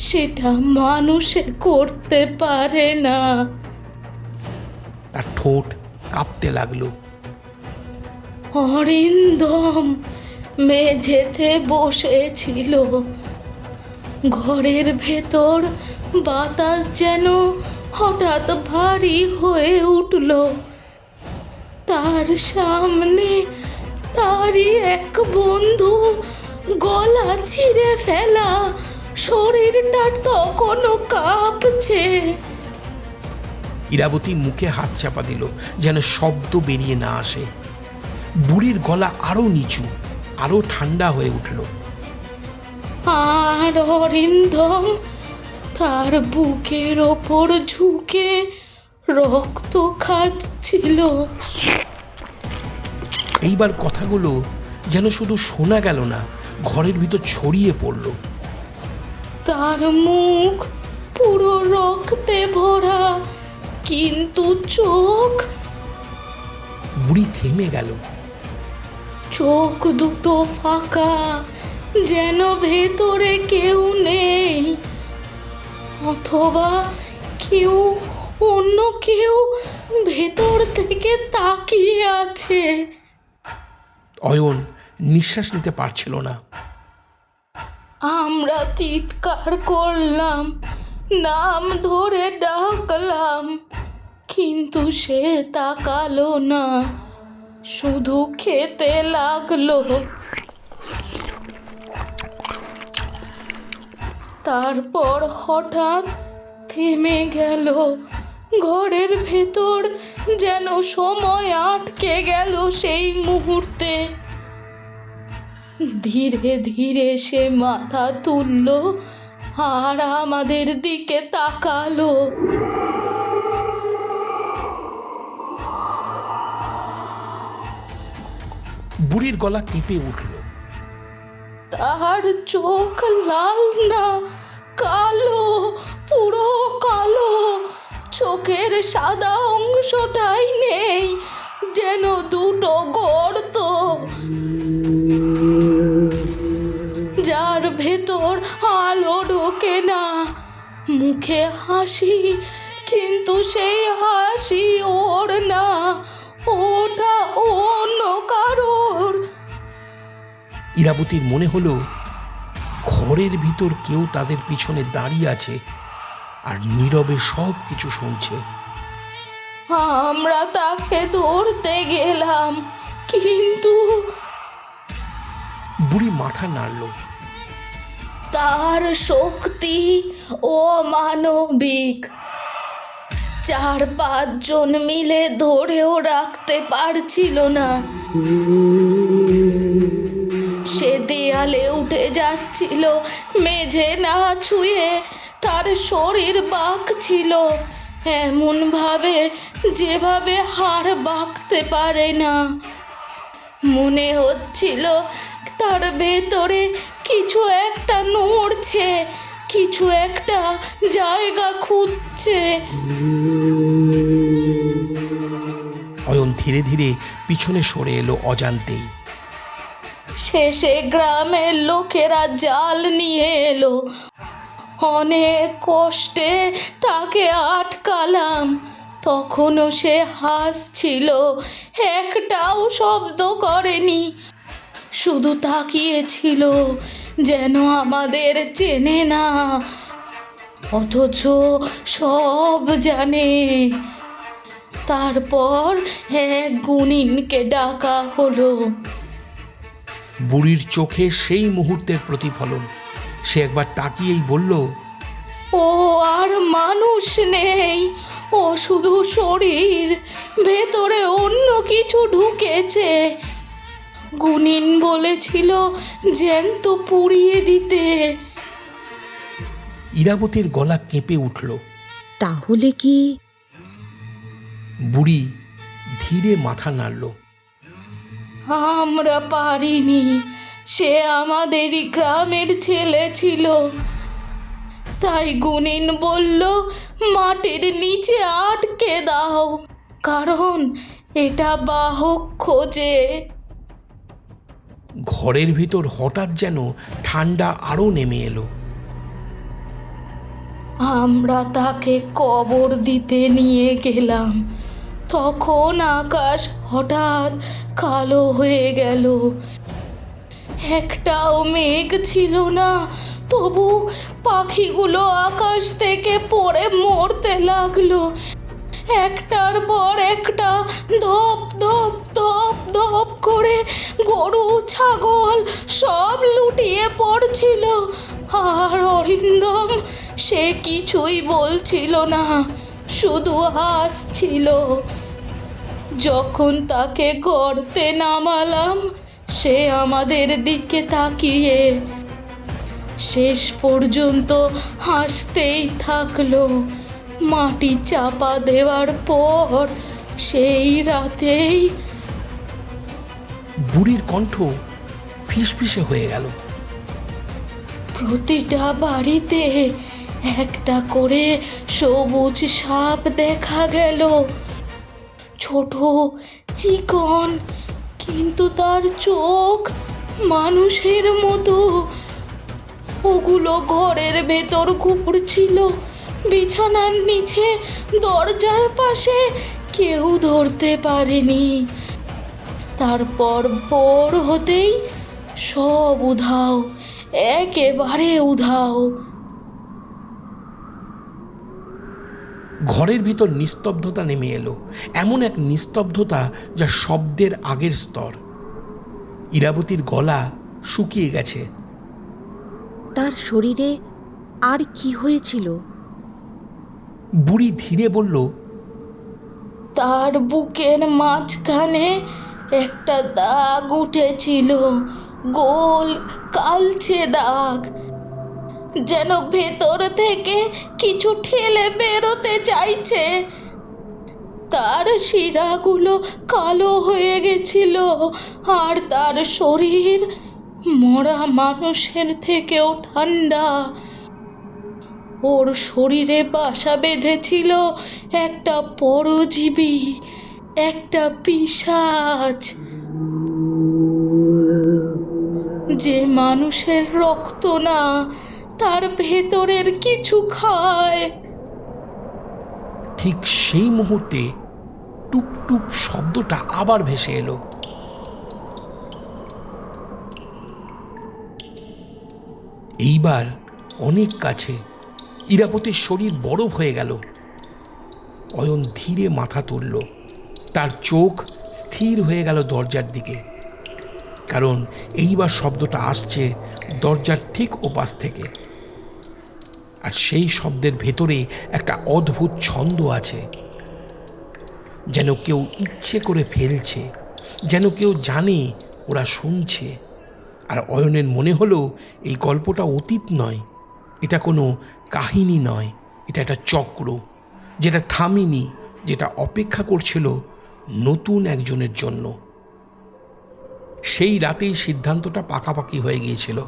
সেটা মানুষে করতে পারে না। তার ঠোঁট কাঁপতে লাগলো। অরিন্দম মেঝেতে বসেছিল। ঘরের ভেতর বাতাস যেন হঠাৎ ভারী হয়ে উঠল। তার সামনে তারই এক বন্ধু, গলা ছিঁড়ে ফেলা, শরীরটা তখনও কাঁপছে। ইরাবতী মুখে হাত চাপা দিল, যেন শব্দ বেরিয়ে না আসে। বুড়ির গলা আরো নিচু, আরো ঠান্ডা হয়ে উঠল। আর অরিন্দম তার বুকের ওপর ঝুঁকে রক্ত খাচ্ছিল। এইবার কথাগুলো যেন শুধু শোনা গেল না, ঘরের ভিতর ছড়িয়ে পড়ল। তার মুখ পুরো রক্তে ভরা, কিন্তু চোখ, বুড়ি থেমে গেল। চোখ দুটো ফাঁকা, যেন ভেতরে কেউ নেই, অথবা কেউ, অন্য কেউ ভেতর থেকে তাকিয়ে আছে। অয়ন নিঃশ্বাস নিতে পারছিল না। আমরা চিৎকার করলাম, নাম ধরে ডাকলাম, কিন্তু সে তাকালো না, শুধু খেতে লাগলো। তারপর হঠাৎ থেমে গেল। ঘরের ভেতর যেন সময় আটকে গেল সেই মুহূর্তে। ধীরে ধীরে সে মাথা তুলল আর আমাদের দিকে তাকালো। বুড়ির গলা কেঁপে উঠল। তার চোখ লাল না, কালো, পুরো কালো। চোখের সাদা অংশটাই নেই, যেন দুটো গর্ত, যার ভেতর আলো ঢোকে না। মুখে হাসি, কিন্তু সেই হাসি ওর না, ওটা অন্য কারোর। ইরাবতীর মনে হলো ঘরের ভিতর কেউ তাদের পিছনে দাঁড়িয়ে আছে আর নীরবে সব কিছু শুনছে। আমরা তাকে ধরতে গেলাম, কিন্তু বুড়ি মাথা নাড়ল। তার শক্তি অমানবিক। 4-5 জন মিলে ধরেও রাখতে পারছিল না। সে দেয়ালে উঠে যাচ্ছিল, মেঝে না ছুঁয়ে। তার শরীর বাঁকছিল এমন ভাবে, যেভাবে হাড় বাঁকতে পারে না। মনে হচ্ছিল তার ভেতরে কিছু একটা নড়ছে, কিছু একটা জায়গা খুঁজছে। অয়ন ধীরে ধীরে পিছনে সরে এলো অজান্তেই। শেষে গ্রামের লোকেরা জাল নিয়ে এলো। অনেক কষ্টে তাকে আটকালাম, তখনও সে হাসছিল, একটাও শব্দ করেনি, শুধু তাকিয়েছিল যেন আমাদের চেনে না, অথচ সব জানে। তারপর এক গুণিনকে ডাকা হলো। বুড়ির চোখে সেই মুহূর্তের প্রতিফলন। সে একবার তাকিয়েই বলল, ও আর মানুষ নেই, ও শুধু শরীর, ভেতরে অন্য কিছু ঢুকেছে। গুণিন বলেছিল জ্যান্ত পুড়িয়ে দিতে। ইরাবতীর গলা কেঁপে উঠল। তাহলে কি? বুড়ি ধীরে মাথা নাড়ল। আমরা পারিনি, সে আমাদেরই গ্রামের ছেলে ছিল। তাই গুণিন বলল মাটির নিচে আটকে দাও, কারণ এটা বাহক খোঁজে। ঘরের ভিতর হঠাৎ যেন ঠান্ডা আরও নেমে এলো। আমরা তাকে কবর দিতে নিয়ে গেলাম, তখন আকাশ হঠাৎ কালো হয়ে গেল। একটাও মেঘ ছিল না, তবু পাখিগুলো আকাশ থেকে পড়ে মরতে লাগলো। একটার পর একটা ধপ ধপ ধপ ধপ করে গরু ছাগল সব লুটিয়ে পড়ছিল। আর অরিন্দম, সে কিছুই বলছিল না, শুধু হাসছিল। যখন তাকে গর্তে নামালাম, সে আমাদের দিকে তাকিয়ে শেষ পর্যন্ত হাসতেই থাকলো। মাটি চাপা দেওয়ার পর সেই রাতেই। বুড়ির কণ্ঠ ফিসফিসে হয়ে গেল। প্রতিটা বাড়িতে একটা করে সবুজ সাপ দেখা গেল, ছোট চিকন, কিন্তু তার চোখ মানুষের মতো। ওগুলো ঘরের ভেতর ঘুরছিল, বিছানার নিচে, দরজার পাশে, কেউ ধরতে পারেনি। তারপর ভোর হতেই সব উধাও, একেবারে উধাও। ঘরের ভিতর নিস্তব্ধতা নেমে এলো, এমন এক নিস্তব্ধতা যা শব্দের আগের স্তর। ইরাবতীর গলা শুকিয়ে গেছে। তার শরীরে আর কি হয়েছিল? বুড়ি ধীরে বলল, তার বুকের মাঝখানে একটা দাগ উঠেছিল, গোল কালচে দাগ, যেন ভেতর থেকে কিছু ঠেলে বেরোতে চাইছে। তার শিরাগুলো কালো হয়ে গেছিল, আর তার শরীর মরা মানুষের থেকেও ঠান্ডা। ওর শরীরে বাসা বেঁধেছিল একটা পরজীবী, একটা পিশাচ, যে মানুষের রক্ত না, তার ভেতরের কিছু খায়। ঠিক সেই মুহূর্তে টুপ টুপ শব্দটা আবার ভেসে এলো। এইবার অনেক কাছে। ইরাবতীর শরীর বরফ হয়ে গেল। অয়ন ধীরে মাথা তুলল। তার চোখ স্থির হয়ে গেল দরজার দিকে, কারণ এইবার শব্দটা আসছে দরজার ঠিক ওপাশ থেকে। আর সেই শব্দের ভেতরে একটা অদ্ভুত ছন্দ আছে, যেন কেউ ইচ্ছে করে ফেলছে, যেন কেউ জানে ওরা শুনছে। আর অয়নের মনে হলো এই গল্পটা অতীত নয়, এটা কোনো কাহিনী নয়, এটা একটা চক্র, যেটা থামেনি, যেটা অপেক্ষা করছিল নতুন একজনের জন্য। সেই রাতেই সিদ্ধান্তটা পাকাপাকি হয়ে গিয়েছিল।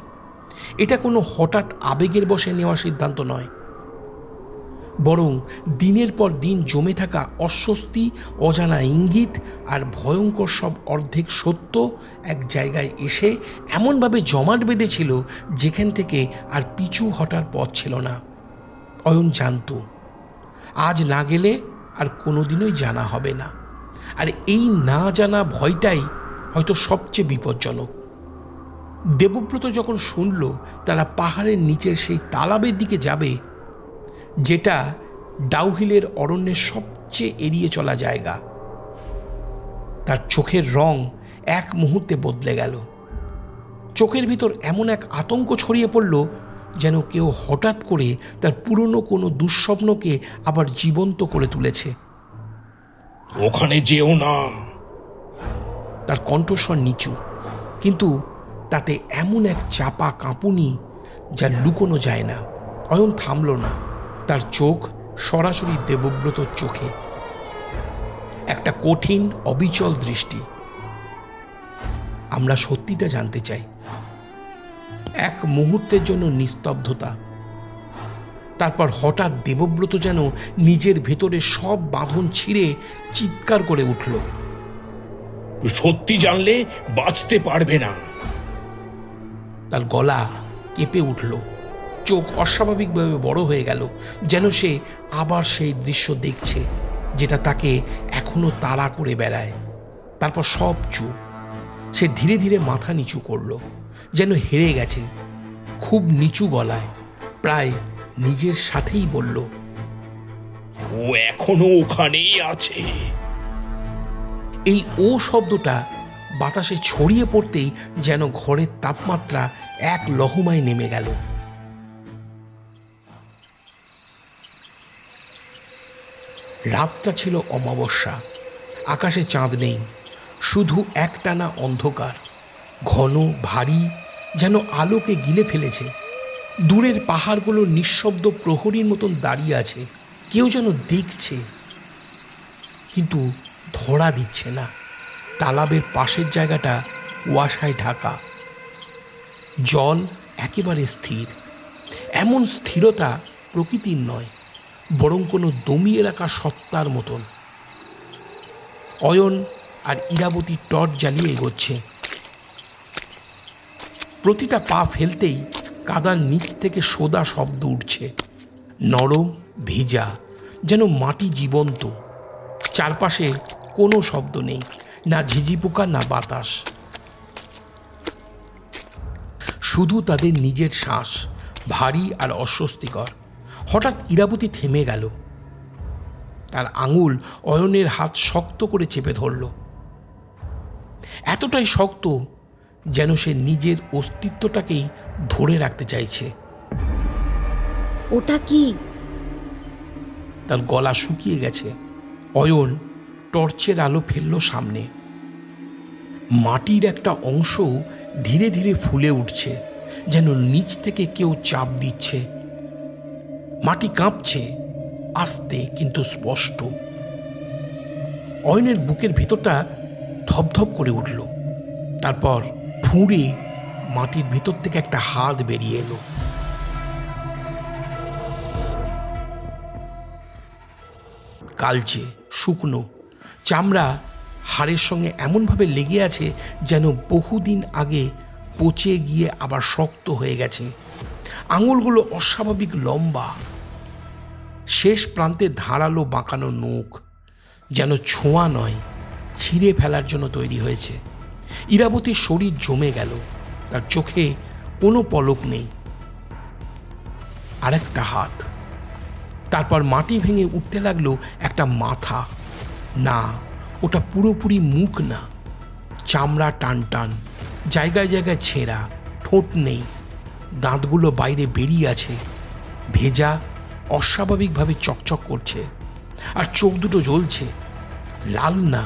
এটা কোনো হঠাৎ আবেগের বশে নেওয়া সিদ্ধান্ত নয়, বরং দিনের পর দিন জমে থাকা অস্বস্তি, অজানা ইঙ্গিত আর ভয়ঙ্কর সব অর্ধেক সত্য এক জায়গায় এসে এমনভাবে জমাট বেঁধেছিল যেখান থেকে আর পিছু হটার পথ ছিল না। অয়ন জানত, আজ না গেলে আর কোনোদিনই জানা হবে না। আর এই না জানা ভয়টাই হয়তো সবচেয়ে বিপজ্জনক। দেবব্রত যখন শুনল তারা পাহাড়ের নিচের সেই তালাবের দিকে যাবে, যেটা ডাউহিলের অরণ্যের সবচেয়ে এড়িয়ে চলা জায়গা, তার চোখের রং এক মুহূর্তে বদলে গেল। চোখের ভিতর এমন এক আতঙ্ক ছড়িয়ে পড়ল যেন কেউ হঠাৎ করে তার পুরনো কোনো দুঃস্বপ্নকে আবার জীবন্ত করে তুলেছে। ওখানে যেও না। তার কণ্ঠস্বর নিচু, কিন্তু তাতে এমন এক চাপা কাঁপুনি যা লুকোনো যায় না। অয়ন থামল না, তার চোখ সরাসরি দেবব্রতর চোখে, একটা কঠিন অবিচল দৃষ্টি। আমরা সত্যিটা জানতে চাই। এক মুহূর্তের জন্য নিস্তব্ধতা, তারপর হঠাৎ দেবব্রত যেন নিজের ভেতরে সব বাঁধন ছিঁড়ে চিৎকার করে উঠল। সত্যি জানলে বাঁচতে পারবে না। তার গলা কেঁপে উঠল, চোখ অস্বাভাবিকভাবে বড় হয়ে গেল, যেন সে আবার সেই দৃশ্য দেখছে যেটা তাকে এখনো তাড়া করে বেড়ায়। তারপর সব চুপ। সে ধীরে ধীরে মাথা নিচু করল, যেন হেরে গেছে। খুব নিচু গলায়, প্রায় নিজের সাথেই বলল, ও এখনো ওখানেই আছে। এই ও শব্দটা বাতাসে ছড়িয়ে পড়তেই যেন ঘরের তাপমাত্রা এক লহমায় নেমে গেল। রাতটা ছিল অমাবস্যা, আকাশে চাঁদ নেই, শুধু একটানা অন্ধকার, ঘন ভারী, যেন আলোকে গিলে ফেলেছে। দূরের পাহাড়গুলো নিঃশব্দ প্রহরীর মতন দাঁড়িয়ে আছে, কেউ যেন দেখছে কিন্তু ধরা দিচ্ছে না। তালাবের পাশের জায়গাটা কুয়াশায় ঢাকা, জল একেবারে স্থির। এমন স্থিরতা প্রকৃতির নয়, বরং কোনো দমিয়ে রাখা সত্তার মতন। অয়ন আর ইরাবতী টর্চ জ্বালিয়ে এগোচ্ছে। প্রতিটা পা ফেলতেই কাদার নিচ থেকে সোদা শব্দ উঠছে, নরম ভেজা, যেন মাটি জীবন্ত। চারপাশে কোনো শব্দ নেই, না ঝিঝি পোকা, না বাতাস, শুধু তাদের নিজের শ্বাস, ভারী আর অস্বস্তিকর। হঠাৎ ইরাবতী থেমে গেল, তার আঙুল অয়নের হাত শক্ত করে চেপে ধরল, এতটাই শক্ত যেন সে নিজের অস্তিত্বটাকেই ধরে রাখতে চাইছে। ওটা কি? তার গলা শুকিয়ে গেছে। অয়ন টর্চের আলো ফেলল সামনে। মাটির একটা অংশ ধীরে ধীরে ফুলে উঠছে, যেন নিচ থেকে কেউ চাপ দিচ্ছে। মাটি কাঁপছে, আস্তে কিন্তু স্পষ্ট। অয়নের বুকের ভেতরটা ধপধপ করে উঠল। তারপর ফুঁড়ে মাটির ভেতর থেকে একটা হাত বেরিয়ে এলো। কালচে, শুকনো, চামড়া হাড়ের সঙ্গে এমনভাবে লেগে আছে যেন বহুদিন আগে পচে গিয়ে আবার শক্ত হয়ে গেছে। আঙুলগুলো অস্বাভাবিক লম্বা, শেষ প্রান্তে ধারালো বাঁকানো নখ, যেন ছোঁয়া নয়, ছিঁড়ে ফেলার জন্য তৈরি হয়েছে। ইরাবতীর শরীর জমে গেল, তার চোখে কোনো পলক নেই। আরেকটা হাত, তারপর মাটি ভেঙে উঠতে লাগলো একটা মাথা। না, ওটা পুরোপুরি মুখ না, চামড়া টান টান, জায়গায় জায়গায় ছেঁড়া, ঠোঁট নেই, দাঁতগুলো বাইরে বেরিয়ে আছে, ভেজা, অস্বাভাবিকভাবে চকচক করছে। আর চোখ দুটো জ্বলছে, লাল না,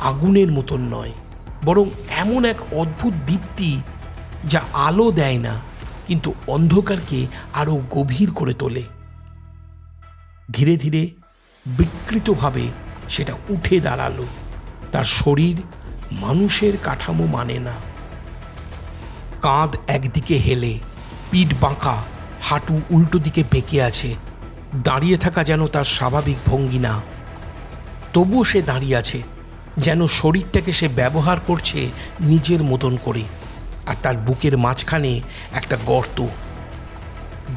আগুনের মতন নয়, বরং এমন এক অদ্ভুত দীপ্তি যা আলো দেয় না কিন্তু অন্ধকারকে আরও গভীর করে তোলে। ধীরে ধীরে বিকৃতভাবে সেটা উঠে দাঁড়ালো। তার শরীর মানুষের কাঠামো মানে না, কাঁধ একদিকে হেলে, পিঠ বাঁকা, হাঁটু উল্টো দিকে বেঁকে আছে। দাঁড়িয়ে থাকা যেন তার স্বাভাবিক ভঙ্গি না, তবুও সে দাঁড়িয়ে আছে, যেন শরীরটাকে সে ব্যবহার করছে নিজের মতন করে। আর তার বুকের মাঝখানে একটা গর্ত,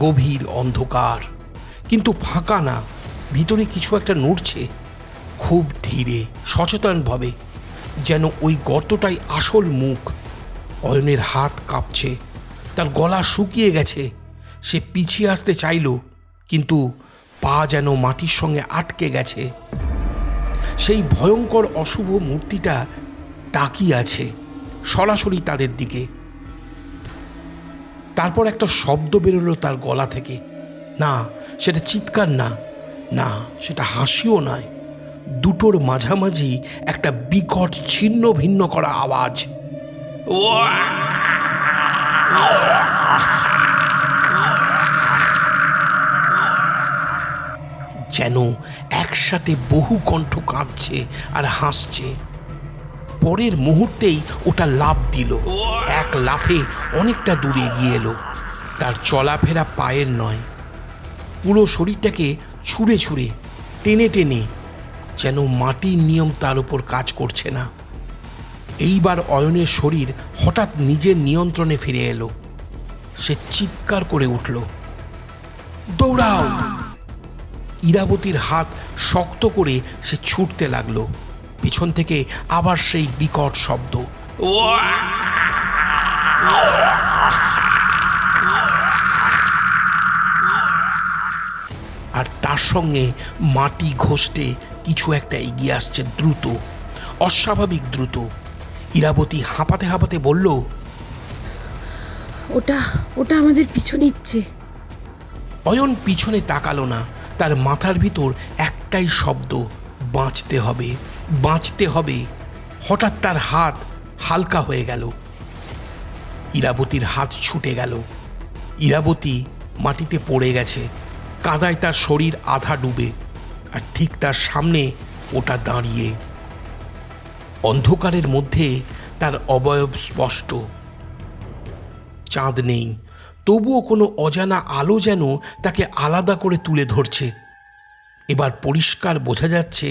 গভীর অন্ধকার, কিন্তু ফাঁকা না, ভিতরে কিছু একটা নড়ছে, খুব ধীরে সচেতনভাবে, যেন ওই গর্তটাই আসল মুখ। অয়নের হাত কাঁপছে, তার গলা শুকিয়ে গেছে। সে পিছিয়ে আসতে চাইল, কিন্তু পা যেন মাটির সঙ্গে আটকে গেছে। সেই ভয়ঙ্কর অশুভ মূর্তিটা তাকিয়ে আছে সরাসরি তাদের দিকে। তারপর একটা শব্দ বেরোলো তার গলা থেকে। না, সেটা চিৎকার না, না সেটা হাসিও নয়, দুটোর মাঝামাঝি একটা বিকট ছিন্ন ভিন্ন করা আওয়াজ। যেন একসাথে বহু কণ্ঠ কাঁদছে আর হাসছে। পরের মুহূর্তেই ওটা লাফ দিল, এক লাফে অনেকটা দূরে এগিয়ে এলো। তার চলাফেরা পায়ের নয়, পুরো শরীরটাকে ছুঁড়ে ছুঁড়ে, টেনে টেনে, যেন মাটির নিয়ম তার উপর কাজ করছে না। এইবার অয়নের শরীর হঠাৎ নিজের নিয়ন্ত্রণে ফিরে এলো। সে চিৎকার করে উঠল, দৌড়াও! ইরাবতীর হাত শক্ত করে সে ছুটতে লাগলো। পিছন থেকে আবার সেই বিকট শব্দ। আর তার সঙ্গে মাটি ঘষতে কিছু একটা এগিয়ে আসছে, দ্রুত, অস্বাভাবিক দ্রুত। ইরাবতী হাঁপাতে হাঁপাতে বলল, ওটা ওটা আমাদের পিছু নিচ্ছে। অয়ন পিছনে তাকালো না। তার মাথার ভিতর একটাই শব্দ, বাঁচতে হবে, বাঁচতে হবে। হঠাৎ তার হাত হালকা হয়ে গেল। ইরাবতীর হাত ছুটে গেল। ইরাবতী মাটিতে পড়ে গেছে, কাদায় তার শরীর আধা ডুবে। আর ঠিক তার সামনে ওটা দাঁড়িয়ে। অন্ধকারের মধ্যে তার অবয়ব স্পষ্ট। চাঁদ নেই, তবুও কোনো অজানা আলো যেন তাকে আলাদা করে তুলে ধরছে। এবার পরিষ্কার বোঝা যাচ্ছে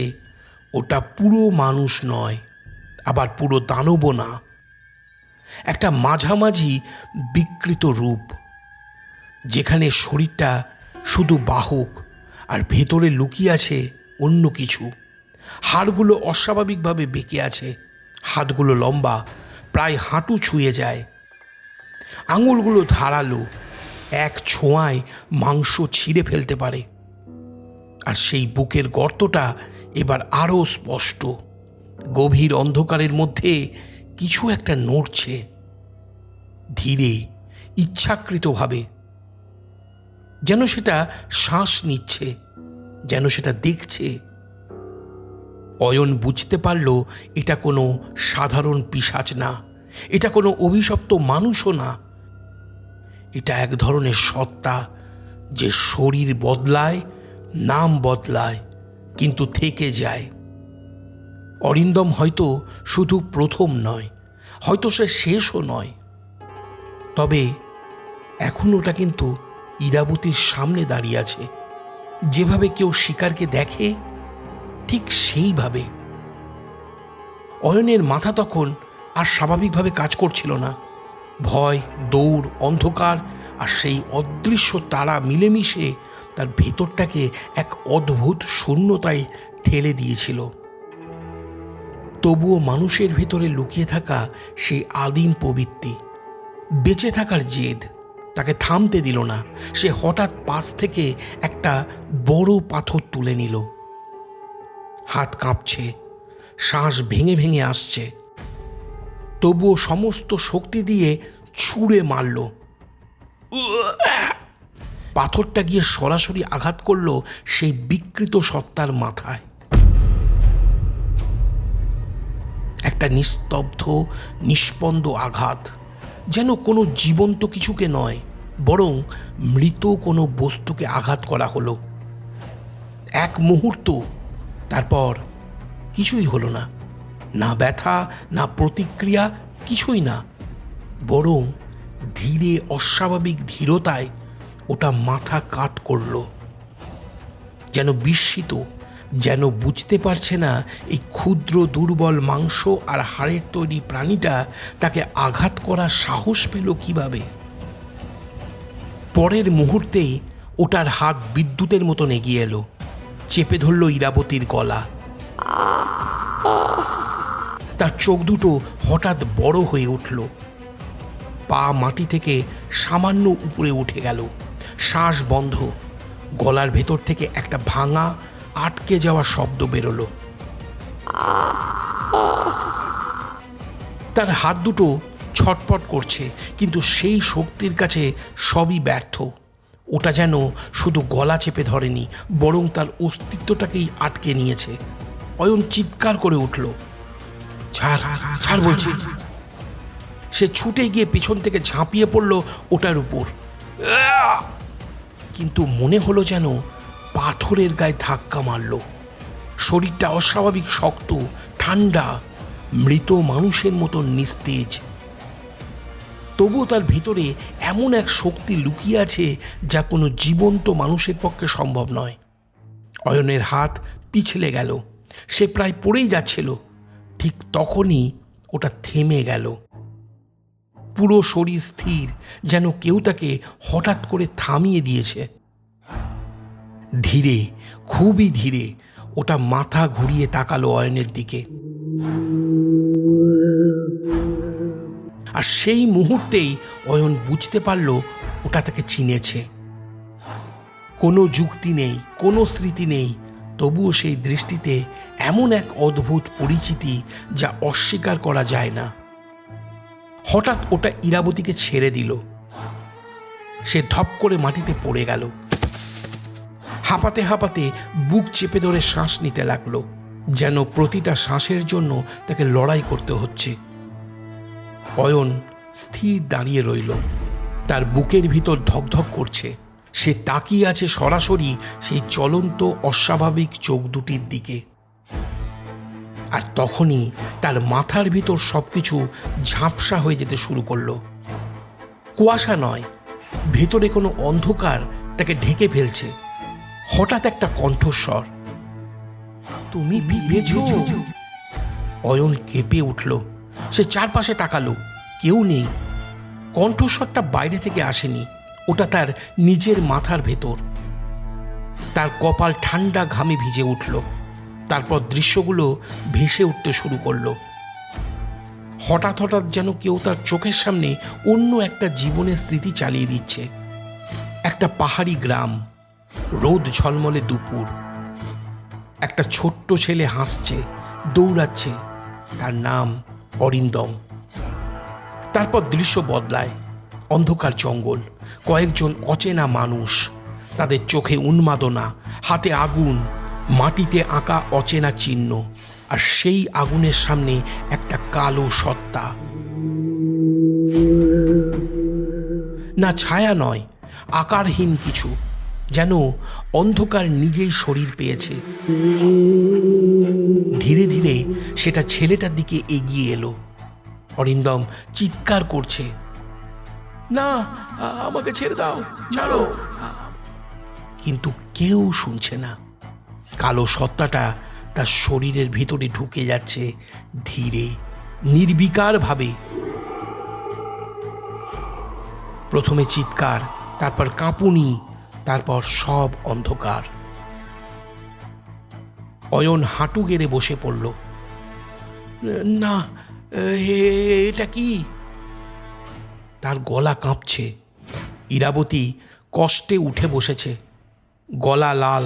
ওটা পুরো মানুষ নয়, আবার পুরো দানবও না। একটা মাঝামাঝি বিকৃত রূপ, যেখানে শরীরটা শুধু বাহক আর ভেতরে লুকিয়ে আছে অন্য কিছু। হাড়গুলো অস্বাভাবিকভাবে বেঁকে আছে, হাতগুলো লম্বা, প্রায় হাঁটু ছুঁয়ে যায়। আঙুলগুলো ধারালো, এক ছোঁয়ায় মাংস ছিঁড়ে ফেলতে পারে। আর সেই বুকের গর্তটা এবার আরও স্পষ্ট। গভীর অন্ধকারের মধ্যে কিছু একটা নড়ছে, ধীরে, ইচ্ছাকৃতভাবে। যেন সেটা শ্বাস নিচ্ছে, যেন সেটা দেখছে। অয়ন বুঝতে পারল এটা কোনো সাধারণ পিশাচ না, এটা কোনো অভিশপ্ত মানুষও না। এটা এক ধরনের সত্তা, যে শরীর বদলায়, নাম বদলায়, কিন্তু থেকে যায়। অরিন্দম হয়তো শুধু প্রথম নয়, হয়তো সে শেষও নয়। তবে এখন ওটা কিন্তু ইরাবতীর সামনে দাঁড়িয়ে আছে। যেভাবে কেউ শিকারকে দেখে, ঠিক সেইভাবে। অয়নের মাথা তখন আর স্বাভাবিকভাবে কাজ করছিল না। ভয়, দৌড়, অন্ধকার আর সেই অদৃশ্য তারা মিলেমিশে তার ভেতরটাকে এক অদ্ভুত শূন্যতায় ঠেলে দিয়েছিল। তবুও মানুষের ভিতরে লুকিয়ে থাকা সেই আদিম প্রবৃত্তি, বেঁচে থাকার জেদ তাকে থামতে দিল না। সে হঠাৎ পাশ থেকে একটা বড় পাথর তুলে নিল। হাত কাঁপছে, শ্বাস ভেঙে ভেঙে আসছে। তবুও সমস্ত শক্তি দিয়ে ছুঁড়ে মারল। পাথরটা গিয়ে সরাসরি আঘাত করল সেই বিকৃত সত্তার মাথায়। একটা নিস্তব্ধ, নিস্পন্দ আঘাত, যেন কোনো জীবন্ত কিছুকে নয়, বরং মৃত কোনো বস্তুকে আঘাত করা হলো। এক মুহূর্ত, তারপর কিছুই হলো না। না ব্যথা, না প্রতিক্রিয়া, কিছুই না। বরং ধীরে, অস্বাভাবিক ধীরতায় ওটা মাথা কাত করল, যেন বিস্মিত, যেন বুঝতে পারছে না এই ক্ষুদ্র দুর্বল মাংস আর হাড়ের তৈরি প্রাণীটা তাকে আঘাত করার সাহস পেল কিভাবে। পরের মুহূর্তেই ওটার হাত বিদ্যুতের মতন এগিয়ে এলো, চেপে ধরল ইরাবতীর গলা। তার চোখ দুটো হঠাৎ বড় হয়ে উঠল, পা মাটি থেকে সামান্য উপরে উঠে গেল, শ্বাস বন্ধ, গলার ভেতর থেকে একটা ভাঙা আটকে যাওয়া শব্দ বেরোলো। তার হাত দুটো ছটপট করছে, কিন্তু সেই শক্তির কাছে সবই ব্যর্থ। ওটা যেন শুধু গলা চেপে ধরেনি, বরং তার অস্তিত্বটাকেই আটকে নিয়েছে। অয়ন চিৎকার করে উঠল, ছাড় ছাড় বলছি। সে ছুটে গিয়ে পিছন থেকে ঝাঁপিয়ে পড়ল ওটার উপর, কিন্তু মনে হলো যেন পাথরের গায়ে ধাক্কা মারল। শরীরটা অস্বাভাবিক শক্ত, ঠান্ডা, মৃত মানুষের মতো নিস্তেজ। তবুও তার ভিতরে এমন এক শক্তি লুকিয়ে আছে যা কোনো জীবন্ত মানুষের পক্ষে সম্ভব নয়। অয়নের হাত পিছলে গেল, সে প্রায় পড়েই যাচ্ছিল। ঠিক তখনই ওটা থেমে গেল। পুরো শরীর স্থির, যেন কেউ তাকে হঠাৎ করে থামিয়ে দিয়েছে। ধীরে, খুবই ধীরে ওটা মাথা ঘুরিয়ে তাকালো অয়নের দিকে। আর সেই মুহূর্তেই অয়ন বুঝতে পারল ওটা তাকে চিনেছে। কোনো যুক্তি নেই, কোনো স্মৃতি নেই, তবুও সেই দৃষ্টিতে এমন এক অদ্ভুত পরিচিতি যা অস্বীকার করা যায় না। হঠাৎ ওটা ইরাবতীকে ছেড়ে দিল। সে ধপ করে মাটিতে পড়ে গেল। হাঁপাতে হাঁপাতে বুক চেপে ধরে শ্বাস নিতে লাগলো, যেন প্রতিটা শ্বাসের জন্য তাকে লড়াই করতে হচ্ছে। অয়ন স্থির দাঁড়িয়ে রইল, তার বুকের ভিতর ধকধক করছে। সে তাকিয়ে আছে সরাসরি সেই চলন্ত অস্বাভাবিক চোখ দুটির দিকে। আর তখনই তার মাথার ভিতর সবকিছু ঝাপসা হয়ে যেতে শুরু করলো। কুয়াশা নয়, ভেতরে কোনো অন্ধকার তাকে ঢেকে ফেলছে। হঠাৎ একটা কণ্ঠস্বর, তুমি ফিরেছ? অয়ন কেঁপে উঠল। সে চারপাশে তাকালো, কেউ নেই। কণ্ঠস্বরটা বাইরে থেকে আসেনি, ওটা তার নিজের মাথার ভেতর। তার কপাল ঠান্ডা ঘামে ভিজে উঠল। তারপর দৃশ্যগুলো ভেসে উঠতে শুরু করলো। হঠাৎ হঠাৎ যেন কেউ তার চোখের সামনে অন্য একটা জীবনের স্মৃতি চালিয়ে দিচ্ছে। একটা পাহাড়ি গ্রাম, রোদ ঝলমলে দুপুর, একটা ছোট্ট ছেলে হাসছে, দৌড়াচ্ছে, তার নাম অরিন্দম। তারপর দৃশ্য বদলায়। অন্ধকার জঙ্গল, কয়েকজন অচেনা মানুষ, তাদের চোখে উন্মাদনা, হাতে আগুন, মাটিতে আঁকা অচেনা চিহ্ন, আর সেই আগুনের সামনে একটা কালো সত্তা। না ছায়া নয়, আকারহীন কিছু, যেন অন্ধকার নিজেই শরীর পেয়েছে। ধীরে ধীরে সেটা ছেলেটার দিকে এগিয়ে এলো। অরিন্দম চিৎকার করছে, না, আমাকে ছেড়ে দাও, ছাড়ো। কিন্তু কেউ শুনছে না। কালো সত্তাটা তার শরীরের ভিতরে ঢুকে যাচ্ছে ধীরে, নির্বিকারভাবে। প্রথমে চিৎকার, তারপর কাঁপুনি, তারপর সব অন্ধকার। অয়ন হাঁটু গেড়ে বসে পড়ল। না, এটা কি? তার গলা কাঁপছে। ইরাবতী কষ্টে উঠে বসেছে, গলা লাল,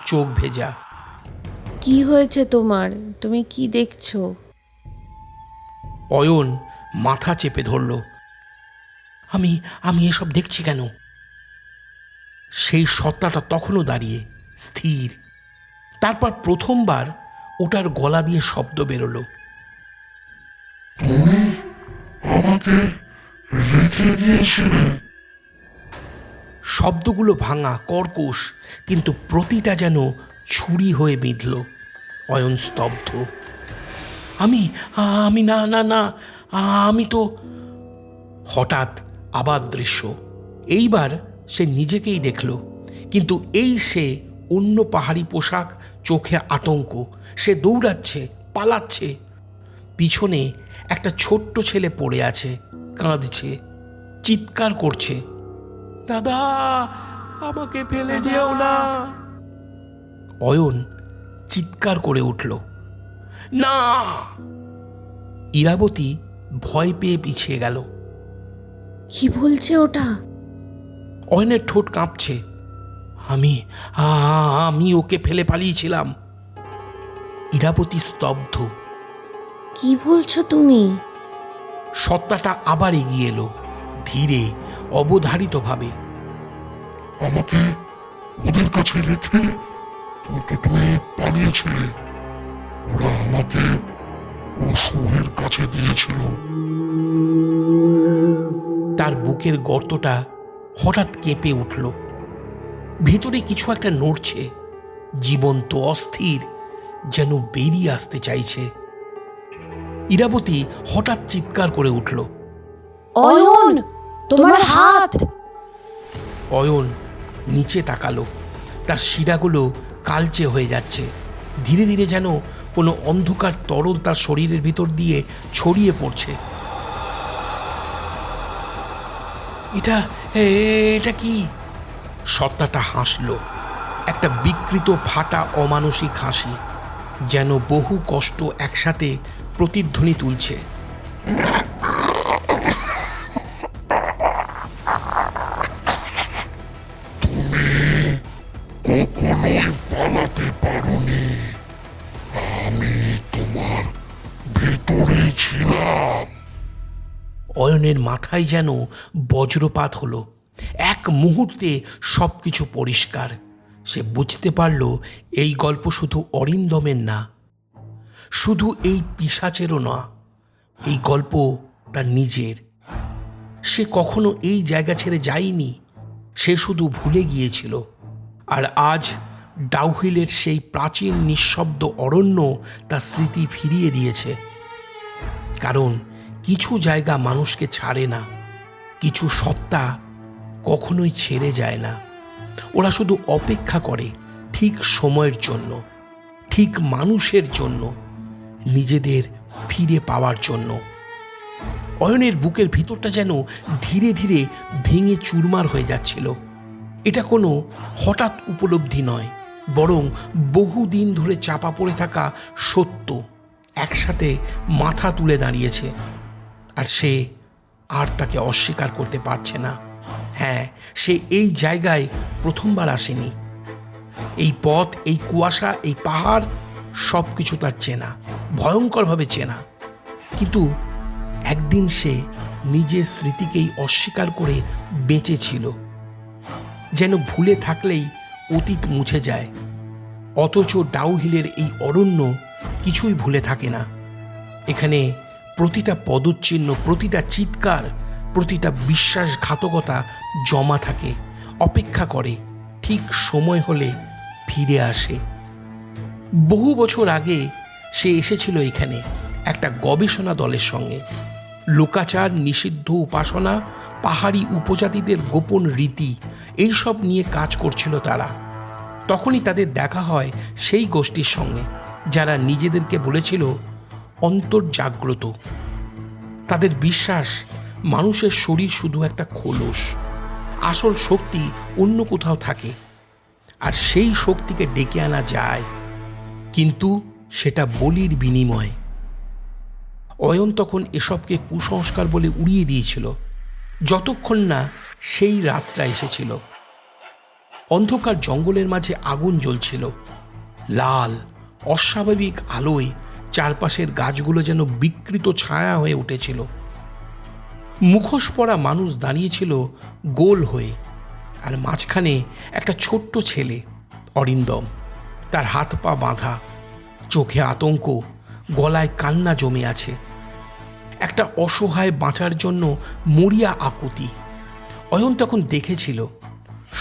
চোখ ভেজা। কি হয়েছে তোমার? তুমি কি দেখছো? অয়ন মাথা চেপে ধরল। আমি এসব দেখছি কেন? সেই সত্তাটা তখনও দাঁড়িয়ে, স্থির। তারপর প্রথমবার ওটার গলা দিয়ে শব্দ বেরোলো, তুমি আমাকে রেখে দিয়েছিলে। শব্দগুলো ভাঙা, কর্কশ, কিন্তু প্রতিটা যেন ছুরি হয়ে বিঁধল। অয়ন স্তব্ধ। আমি না না না, আমি তো। হঠাৎ আবার দৃশ্য। এইবার সে নিজেকেই দেখল, কিন্তু এই সে অন্য পাহাড়ি পোশাক, চোখে আতঙ্ক। সে দৌড়াচ্ছে, পালাচ্ছে। পিছনে একটা ছোট্ট ছেলে পড়ে আছে, কাঁদছে, চিৎকার করছে, দাদা, আমাকে ফেলে যেও না। অয়ন চিৎকার করে উঠল, না! ইরাবতী ভয় পেয়ে পিছিয়ে গেল। কি বলছে ওটা? অয়নের ঠোঁট কাঁপছে। আমি আমি ওকে ফেলে পালিয়েছিলাম। ইরাবতী স্তব্ধ। কি বলছো তুমি? সত্তাটা আবার এগিয়ে এলো, ধীরে, অবধারিতভাবে। আমাকে ওদের কাছে রেখে তুমি পালিয়েছিলে। ওরা আমাকে অশুভের কাছে দিয়েছিল। তার বুকের গর্তটা হঠাৎ কেঁপে উঠল। ভিতরে কিছু একটা নড়ছে, জীবন্ত, অস্থির, যেন বেরিয়ে আসতে চাইছে। ইরাবতী হঠাৎ চিৎকার করে উঠল, অয়ন, তোমার হাত! অয়ন নিচে তাকালো। তার শিরাগুলো কালচে হয়ে যাচ্ছে। ধীরে ধীরে যেন কোনো অন্ধকার তরল তার শরীরের ভিতর দিয়ে ছড়িয়ে পড়ছে। এটা কি? সত্তাটা হাসল, একটা বিকৃত, ফাটা, অমানসিক হাসি, যেন বহু কষ্ট একসাথে প্রতিধ্বনি তুলছে। কখনোই পালাতে পারোনি। আমি তোমার ভেতরে ছিলাম। অয়নের মাথায় যেন বজ্রপাত হলো। এক মুহূর্তে সবকিছু পরিষ্কার। সে বুঝতে পারল এই গল্প শুধু অরিন্দমের না, শুধু এই পিশাচেরও না, এই গল্প তার নিজের। সে কখনো এই জায়গা ছেড়ে যায়নি, সে শুধু ভুলে গিয়েছিল। আর আজ ডাউহিলের সেই প্রাচীন নিঃশব্দ অরণ্য তার স্মৃতি ফিরিয়ে দিয়েছে। কারণ কিছু জায়গা মানুষকে ছাড়ে না, কিছু সত্তা কখনোই ছেড়ে যায় না। ওরা শুধু অপেক্ষা করে ঠিক সময়ের জন্য, ঠিক মানুষের জন্য, নিজেদের ফিরে পাওয়ার জন্য। অয়নের বুকের ভিতরটা যেন ধীরে ধীরে ভেঙে চুরমার হয়ে যাচ্ছিল। এটা কোনো হঠাৎ উপলব্ধি নয়, বরং বহুদিন ধরে চাপা পড়ে থাকা সত্য একসাথে মাথা তুলে দাঁড়িয়েছে। আর সে আর তাকে অস্বীকার করতে পারছে না। হ্যাঁ, সে এই জায়গায় প্রথমবার আসেনি। এই পথ, এই কুয়াশা, এই পাহাড়, সব কিছু তার চেনা, ভয়ঙ্করভাবে চেনা। কিন্তু একদিন সে নিজের স্মৃতিকেই অস্বীকার করে বেঁচেছিল, যেন ভুলে থাকলেই অতীত মুছে যায়। অথচ ডাউহিলের এই অরণ্য কিছুই ভুলে থাকে না। এখানে প্রতিটা পদচিহ্ন, প্রতিটা চিৎকার, প্রতিটা বিশ্বাসঘাতকতা জমা থাকে, অপেক্ষা করে, ঠিক সময় হলে ফিরে আসে। বহু বছর আগে সে এসেছিল এখানে একটা গবেষণা দলের সঙ্গে। লোকাচার, নিষিদ্ধ উপাসনা, পাহাড়ি উপজাতিদের গোপন রীতি, এইসব নিয়ে কাজ করছিল তারা। তখনই তাদের দেখা হয় সেই গোষ্ঠীর সঙ্গে যারা নিজেদেরকে বলেছিল অন্তর্জাগ্রত। তাদের বিশ্বাস মানুষের শরীর শুধু একটা খোলস, আসল শক্তি অন্য কোথাও থাকে, আর সেই শক্তিকে ডেকে আনা যায়, কিন্তু সেটা বলির বিনিময়ে। অয়ন তখন এসবকে কুসংস্কার বলে উড়িয়ে দিয়েছিল, যতক্ষণ না সেই রাতটা এসেছিল। অন্ধকার জঙ্গলের মাঝে আগুন জ্বলছিল, লাল, অস্বাভাবিক আলোয় চারপাশের গাছগুলো যেন বিকৃত ছায়া হয়ে উঠেছিল। মুখোশ পরা মানুষ দাঁড়িয়েছিল গোল হয়ে, আর মাঝখানে একটা ছোট্ট ছেলে, অরিন্দম। তার হাত পা বাঁধা, চোখে আতঙ্ক, গলায় কান্না জমে আছে, একটা অসহায় বাঁচার জন্য মরিয়া আকুতি। অয়ন তখন দেখেছিল,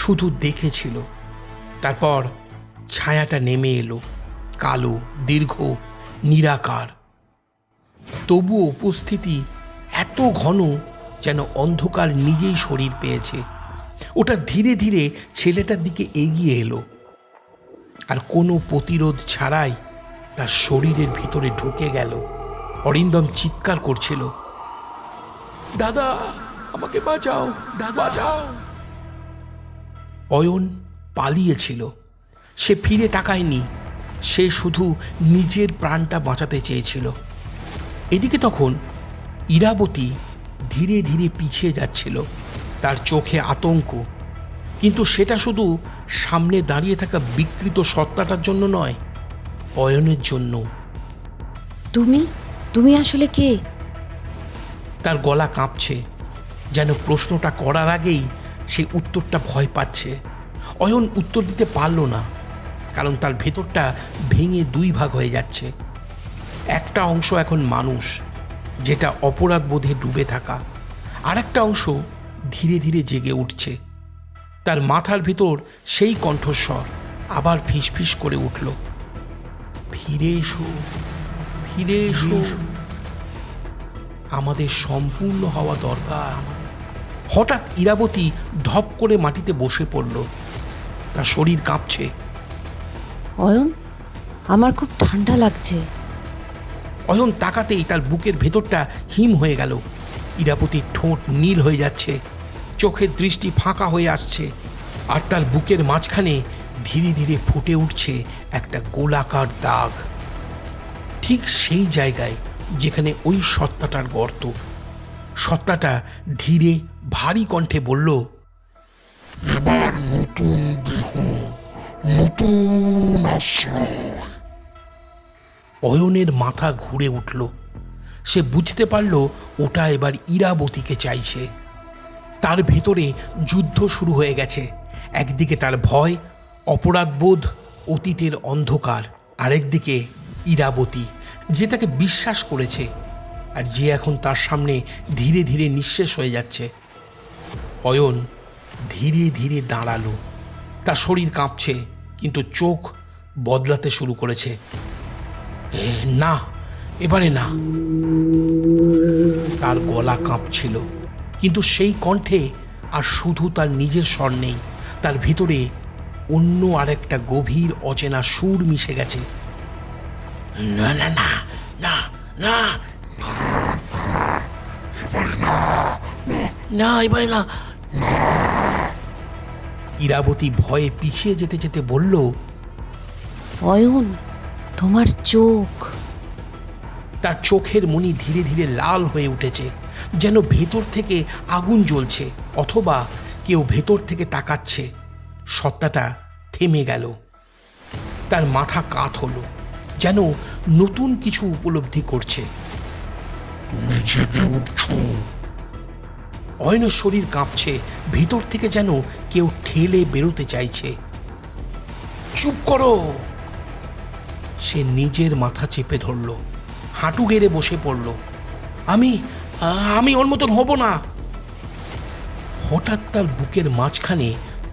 শুধু দেখেছিল। তারপর ছায়াটা নেমে এলো, কালো, দীর্ঘ, নিরাকার। তবুও উপস্থিতি এত ঘন যেন অন্ধকার নিজেই শরীর পেয়েছে। ওটা ধীরে ধীরে ছেলেটার দিকে এগিয়ে এলো, আর কোনো প্রতিরোধ ছাড়াই তার শরীরের ভিতরে ঢুকে গেল। অরিন্দম চিৎকার করছিল, দাদা, আমাকে বাঁচাও, দাদা, বাঁচাও। অয়ন পালিয়েছিল, সে ফিরে তাকায়নি, সে শুধু নিজের প্রাণটা বাঁচাতে চেয়েছিল। এদিকে তখন ইরাবতী ধীরে ধীরে পিছিয়ে যাচ্ছিল, তার চোখে আতঙ্ক, কিন্তু সেটা শুধু সামনে দাঁড়িয়ে থাকা বিকৃত সত্তাটার জন্য নয়, অয়নের জন্য। তুমি তুমি আসলে কে? তার গলা কাঁপছে, যেন প্রশ্নটা করার আগেই সে উত্তরটা ভয় পাচ্ছে। অয়ন উত্তর দিতে পারল না, কারণ তার ভেতরটা ভেঙে দুই ভাগ হয়ে যাচ্ছে। একটা অংশ এখন মানুষ, যেটা অপরাধ বোধে ডুবে থাকা, আর একটা অংশ ধীরে ধীরে জেগে উঠছে। তার মাথার ভিতর সেই কণ্ঠস্বর আবার ফিসফিস করে উঠল, ফিরে এসো, ফিরে এসো, আমাদের সম্পূর্ণ হওয়া দরকার। হঠাৎ ইরাবতী ধপ করে মাটিতে বসে পড়ল, তার শরীর কাঁপছে। অয়ন, আমার খুব ঠান্ডা লাগছে। অয়ন তাকাতেই তার বুকের ভেতরটা হিম হয়ে গেল। ইরাবতীর ঠোঁট নীল হয়ে যাচ্ছে, চোখের দৃষ্টি ফাঁকা হয়ে আসছে, আর তার বুকের মাঝখানে ধীরে ধীরে ফুটে উঠছে একটা গোলাকার দাগ, ঠিক সেই জায়গায় যেখানে ওই সত্তাটার গর্ত। সত্তাটা ধীরে ভারী কণ্ঠে বলল, এবার নতুন দেহ, নতুন আশ্রয়। অয়নের মাথা ঘুরে উঠল। সে বুঝতে পারল ওটা এবার ইরাবতীকে চাইছে। তার ভেতরে যুদ্ধ শুরু হয়ে গেছে। একদিকে তার ভয়, অপরাধবোধ, অতীতের অন্ধকার, আরেকদিকে ইরাবতী, যে তাকে বিশ্বাস করেছে আর যে এখন তার সামনে ধীরে ধীরে নিঃশেষ হয়ে যাচ্ছে। অয়ন ধীরে ধীরে দাঁড়ালো, তার শরীর কাঁপছে, কিন্তু চোখ বদলাতে শুরু করেছে। না, এবারে না। তার গলা কাঁপছিল, কিন্তু সেই কণ্ঠে আর শুধু তার নিজের স্বর নেই, তার ভিতরে অন্য আরেকটা গভীর অচেনা সুর মিশে গেছে। না না না না না, না এবারে না। ইরাবতী ভয়ে পিছিয়ে যেতে যেতে বলল, অয়ন, তোমার চোখ। তার চোখের মণি ধীরে ধীরে লাল হয়ে উঠেছে, যেন ভেতর থেকে আগুন জ্বলছে, অথবা কেউ ভেতর থেকে তাকাচ্ছে। সত্তাটা থেমে গেল, তার মাথা কাত হলো, যেন নতুন কিছু উপলব্ধি করছে। তুমি জেগে উঠছো। অয়নের শরীর কাঁপছে, ভিতর থেকে যেন কেউ ঠেলে বেরোতে চাইছে। চুপ করো! সে নিজের মাথা চেপে ধরল, হাঁটু গেড়ে বসে পড়ল। আমি ওর মতন হব না। হঠাৎ তার বুকের মাঝখানে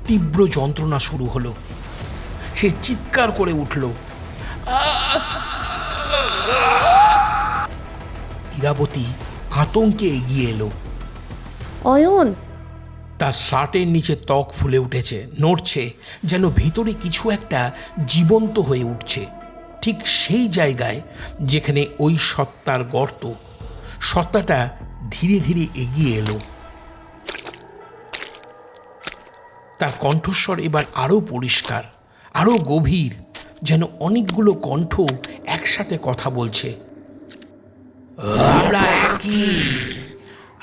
তীব্র যন্ত্রণা শুরু হলো। সে চিৎকার করে উঠল। ইরাবতী আতঙ্কে এগিয়ে এলো। অয়ন! তার শার্টের নিচে ত্বক ফুলে উঠেছে, নড়ছে, যেন ভিতরে কিছু একটা জীবন্ত হয়ে উঠছে, ঠিক সেই জায়গায় যেখানে ওই সত্তার গর্ত। সত্তাটা ধীরে ধীরে এগিয়ে এলো। তার কণ্ঠস্বর এবার আরো পরিষ্কার, আরো গভীর, যেন অনেকগুলো কণ্ঠ একসাথে কথা বলছে। আমরা একই,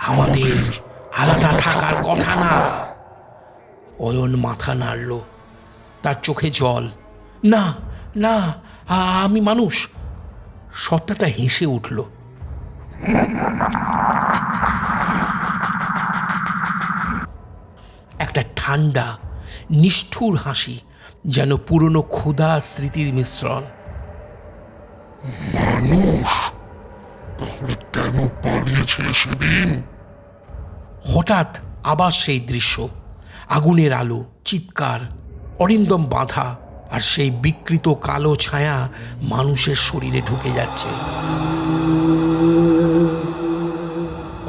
আমাদের আলাদা থাকার কথা না। অয়ন মাথা নাড়ল, তার চোখে জল। না না, আমি মানুষ। সত্তাটা হেসে উঠল। একটা ঠান্ডা নিষ্ঠুর হাসি, যেন পুরনো ক্ষুধা স্মৃতির মিশ্রণ। মানুষ? তাহলে কেন পালিয়েছিলে সেদিন? হঠাৎ আবার সেই দৃশ্য, আগুনের আলো, চিৎকার, অরিন্দম বাঁধা, আর সেই বিকৃত কালো ছায়া মানুষের শরীরে ঢুকে যাচ্ছে।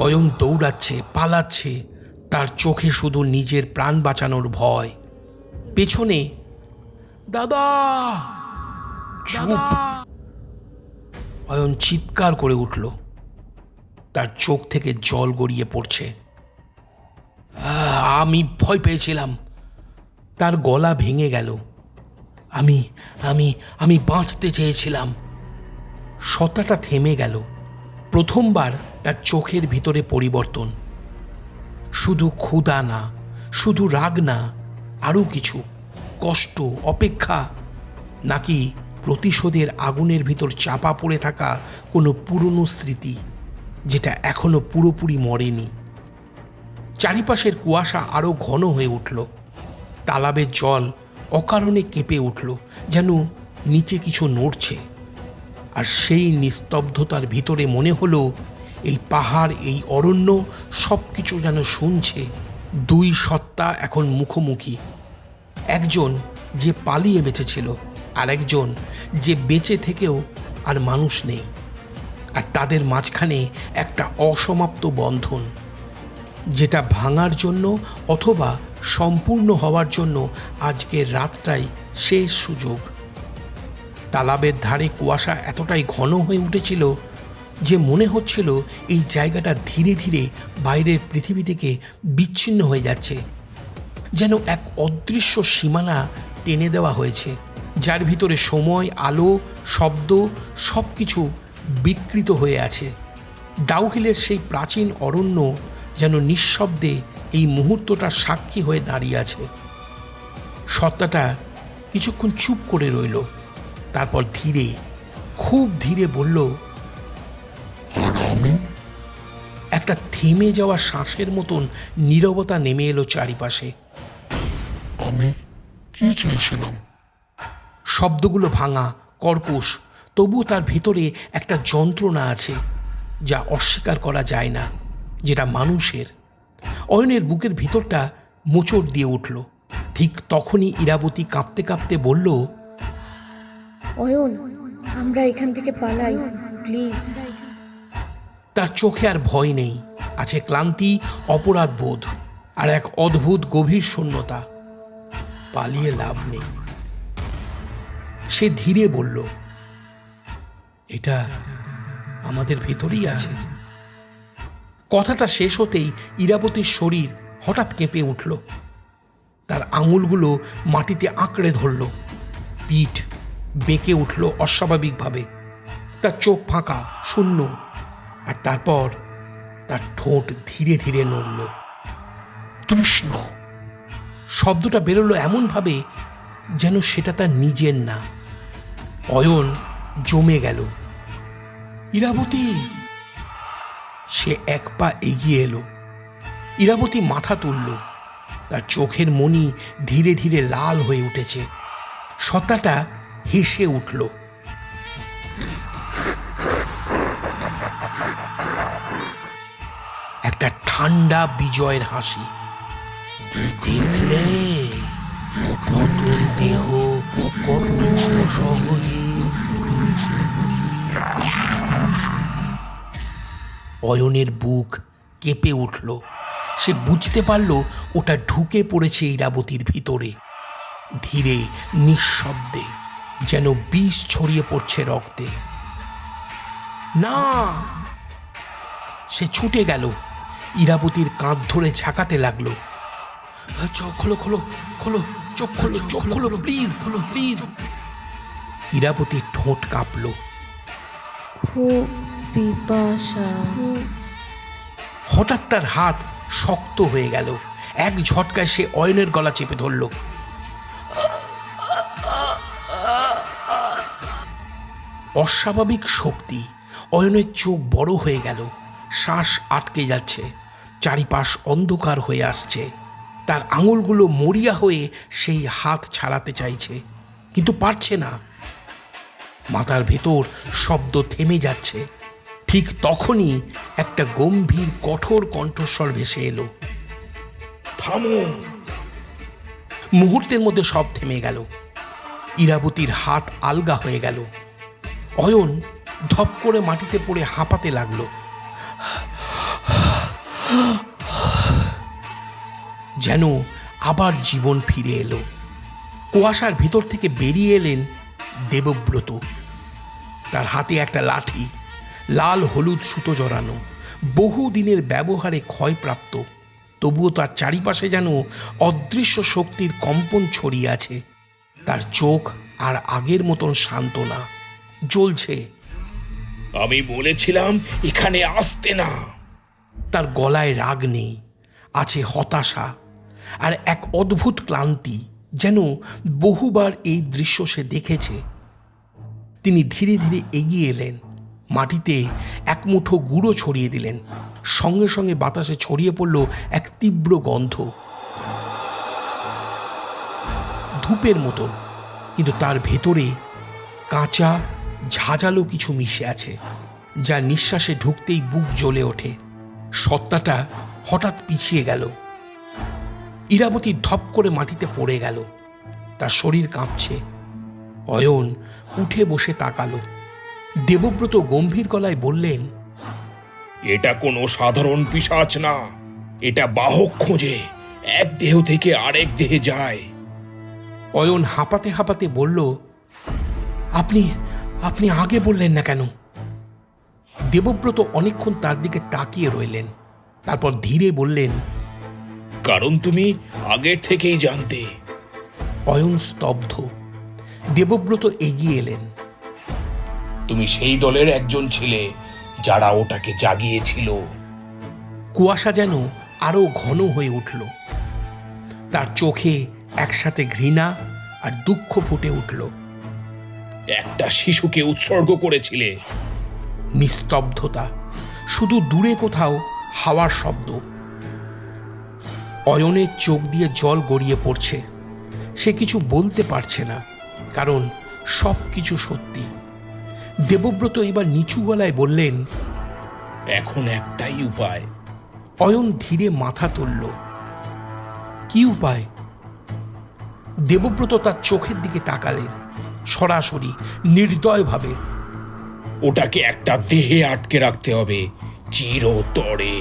অয়ন দৌড়াচ্ছে, পালাচ্ছে, তার চোখে শুধু নিজের প্রাণ বাঁচানোর ভয়। পেছনে, দাদা! চুপ! অয়ন চিৎকার করে উঠল, তার চোখ থেকে জল গড়িয়ে পড়ছে। আমি ভয় পেয়েছিলাম। তার গলা ভেঙে গেল। আমি আমি আমি বাঁচতে চেয়েছিলাম। সত্তাটা থেমে গেল। প্রথমবার তার চোখের ভিতরে পরিবর্তন। শুধু ক্ষুধা না, শুধু রাগ না, আরও কিছু, কষ্ট, অপেক্ষা, নাকি প্রতিশোধের আগুনের ভিতর চাপা পড়ে থাকা কোনো পুরনো স্মৃতি যেটা এখনো পুরোপুরি মরেনি। চারিপাশের কুয়াশা আরও ঘন হয়ে উঠল। তালাবের জল অকারণে কেঁপে উঠল, যেন নিচে কিছু নড়ছে। আর সেই নিস্তব্ধতার ভিতরে মনে হলো এই পাহাড়, এই অরণ্য সব কিছু যেন শুনছে। দুই সত্তা এখন মুখোমুখি। একজন যে পালিয়ে বেঁচেছিল, আর একজন যে বেঁচে থেকেও আর মানুষ নেই। আর তাদের মাঝখানে একটা অসমাপ্ত বন্ধন, যেটা ভাঙার জন্য অথবা সম্পূর্ণ হওয়ার জন্য আজকের রাতটাই শেষ সুযোগ। তালাবের ধারে কুয়াশা এতটাই ঘন হয়ে উঠেছিল যে মনে হচ্ছিল এই জায়গাটা ধীরে ধীরে বাইরের পৃথিবী থেকে বিচ্ছিন্ন হয়ে যাচ্ছে, যেন এক অদৃশ্য সীমানা টেনে দেওয়া হয়েছে, যার ভিতরে সময়, আলো, শব্দ সব কিছু বিকৃত হয়ে আছে। ডাউহিলের সেই প্রাচীন অরণ্য যেন নিঃশব্দে এই মুহূর্তটার সাক্ষী হয়ে দাঁড়িয়ে আছে। সত্তাটা কিছুক্ষণ চুপ করে রইল, তারপর ধীরে, খুব ধীরে বলল, আর আমি? একটা থেমে যাওয়া শ্বাসের মতন নীরবতা নেমে এলো চারিপাশে। আমি কি চেয়েছিলাম? শব্দগুলো ভাঙা, কর্কশ, তবু তার ভিতরে একটা যন্ত্রণা আছে যা অস্বীকার করা যায় না, যেটা মানুষের। অয়নের বুকের ভিতরটা মোচড় দিয়ে উঠল। ঠিক তখনই ইরাবতী কাঁপতে কাঁপতে বলল, অয়ন, আমরা এখান থেকে পালাই প্লিজ। তার চোখে আর ভয় নেই, আছে ক্লান্তি, অপরাধ বোধ আর এক অদ্ভুত গভীর শূন্যতা। পালিয়ে লাভ নেই। সে ধীরে বলল, এটা আমাদের ভিতরেই আছে। কথাটা শেষ হতেই ইরাবতীর শরীর হঠাৎ কেঁপে উঠল। তার আঙুলগুলো মাটিতে আঁকড়ে ধরল। পিঠ বেঁকে উঠল অস্বাভাবিকভাবে। তার চোখ ফাঁকা, শূন্য, আর তারপর তার ঠোঁট ধীরে ধীরে নড়ল। তৃষ্ণা। শব্দটা বেরোলো এমনভাবে যেন সেটা তার নিজের না। অয়ন জমে গেল। ইরাবতী! সে এক পা এগিয়ে এলো। ইরাবতী মাথা তুলল। তার চোখের মণি ধীরে ধীরে লাল হয়ে উঠেছে। সত্তাটা হেসে উঠল। একটা ঠান্ডা বিজয়ের হাসি। দেখলে নতুন দেহ কত সহজে। অয়নের বুক কেঁপে উঠল। সে বুঝতে পারল ওটা ঢুকে পড়েছে ইরাবতীর ভিতরে, ধীরে, নিঃশব্দে, যেন বিষ ছড়িয়ে পড়ছে রক্তে। না! সে ছুটে গেল, ইরাবতীর কাঁধ ধরে ঝাঁকাতে লাগলো। চোখ খোলো, খোলো, খোলো, চোখ খোলো, চোখ খোলো, প্লিজ, খোলো, প্লিজ। ইরাবতীর ঠোঁট কাঁপল। খুব পিপাসা। হঠাৎ তার হাত শক্ত হয়ে গেল। এক ঝটকায় সে অয়নের গলা চেপে ধরল। অস্বাভাবিক শক্তি। অয়নের চোখ বড় হয়ে গেল, শ্বাস আটকে যাচ্ছে, চারিপাশ অন্ধকার হয়ে আসছে। তার আঙুলগুলো মরিয়া হয়ে সেই হাত ছাড়াতে চাইছে, কিন্তু পারছে না। মাথার ভেতর শব্দ থেমে যাচ্ছে। ঠিক তখনই একটা গম্ভীর, কঠোর কণ্ঠস্বর ভেসে এলো, থামো। মুহূর্তের মধ্যে সব থেমে গেল। ইরাবতীর হাত আলগা হয়ে গেল। অয়ন ধপ করে মাটিতে পড়ে হাঁপাতে লাগলো। যেন আবার জীবন ফিরে এলো। কুয়াশার ভিতর থেকে বেরিয়ে এলেন দেবব্রত। তার হাতে একটা লাঠি, লাল হলুদ সুতো জড়ানো, বহুদিনের ব্যবহারে ক্ষয়প্রাপ্ত। তবুও তার চারিপাশে যেন অদৃশ্য শক্তির কম্পন ছড়িয়ে আছে। তার চোখ আর আগের মতন শান্ত না, জ্বলছে। আমি বলেছিলাম এখানে আসতে না। তার গলায় রাগ নেই, আছে হতাশা আর এক অদ্ভুত ক্লান্তি, যেন বহুবার এই দৃশ্য সে দেখেছে। তিনি ধীরে ধীরে এগিয়ে এলেন, মাটিতে এক মুঠো গুঁড়ো ছড়িয়ে দিলেন। সঙ্গে সঙ্গে বাতাসে ছড়িয়ে পড়ল এক তীব্র গন্ধ, ধূপের মতন, কিন্তু তার ভেতরে কাঁচা ঝাঁঝালো কিছু মিশে আছে, যা নিঃশ্বাসে ঢুকতেই বুক জ্বলে ওঠে। সত্তাটা হঠাৎ পিছিয়ে গেল। ইরাবতী ধপ করে মাটিতে পড়ে গেল, তার শরীর কাঁপছে। অয়ন উঠে বসে তাকালো। দেবব্রত গম্ভীর গলায় বললেন, এটা কোনো সাধারণ পিশাচ না, এটা বাহক খোঁজে, এক দেহ থেকে আরেক দেহে যায়। অয়ন হাঁপাতে হাঁপাতে বলল, আপনি আপনি আগে বললেন না কেন? দেবব্রত অনেকক্ষণ তার দিকে তাকিয়ে রইলেন, তারপর ধীরে বললেন, কারণ তুমি আগের থেকেই জানতে। অয়ন স্তব্ধ। দেবব্রত এগিয়ে এলেন। তুমি সেই দলের একজন ছিলে যারা ওটাকে জাগিয়েছিল। কুয়াশা যেন আরো ঘন হয়ে উঠল। তার চোখে একসাথে ঘৃণা আর দুঃখ ফুটে উঠল। একটা শিশুকে উৎসর্গ করেছিলে। নিস্তব্ধতা, শুধু দূরে কোথাও হাওয়ার শব্দ। অয়নের চোখ দিয়ে জল গড়িয়ে পড়ছে। সে কিছু বলতে পারছে না, কারণ সব কিছু সত্যি। দেবব্রত এবার নিচু গলায় বললেন, এখন একটাই উপায়। অয়ন ধীরে মাথা তুলল। কি উপায়? দেবব্রত তার চোখের দিকে তাকালেন, সরাসরি নির্দয়ভাবে। ওটাকে একটা দেহে আটকে রাখতে হবে, চিরতরে।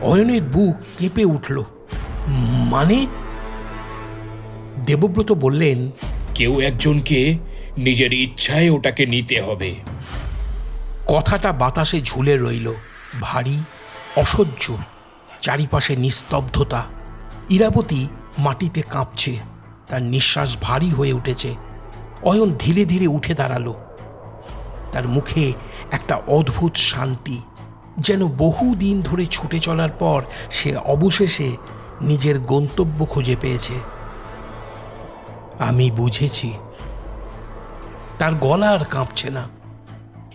অয়নের বুক কেঁপে উঠল। মানে? দেবব্রত বললেন, কেউ একজনকে নিজের ইচ্ছায় ওটাকে নিতে হবে। কথাটা বাতাসে ঝুলে রইল, ভারী, অসহ্য। চারিপাশে নিস্তব্ধতা। ইরাবতী মাটিতে কাঁপছে, তার নিঃশ্বাস ভারী হয়ে উঠেছে। অয়ন ধীরে ধীরে উঠে দাঁড়ালো। তার মুখে একটা অদ্ভুত শান্তি, যেন বহুদিন ধরে ছুটে চলার পর সে অবশেষে নিজের গন্তব্য খুঁজে পেয়েছে। আমি বুঝেছি। তার গলা আর কাঁপছে না।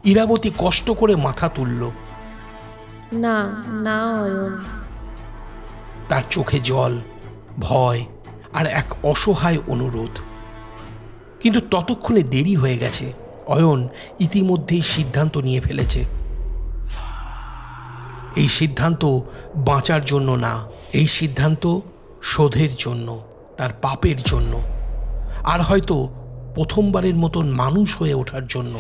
ইরাবতী কষ্ট করে মাথা তুলল। না না অয়ন। তার চোখে জল, ভয় আর এক অসহায় অনুরোধ। কিন্তু ততক্ষণে দেরি হয়ে গেছে। অয়ন ইতিমধ্যেই সিদ্ধান্ত নিয়ে ফেলেছে। এই সিদ্ধান্ত বাঁচার জন্য না, এই সিদ্ধান্ত শোধের জন্য, তার পাপের জন্য, আর হয়তো প্রথমবারের মতন মানুষ হয়ে ওঠার জন্য।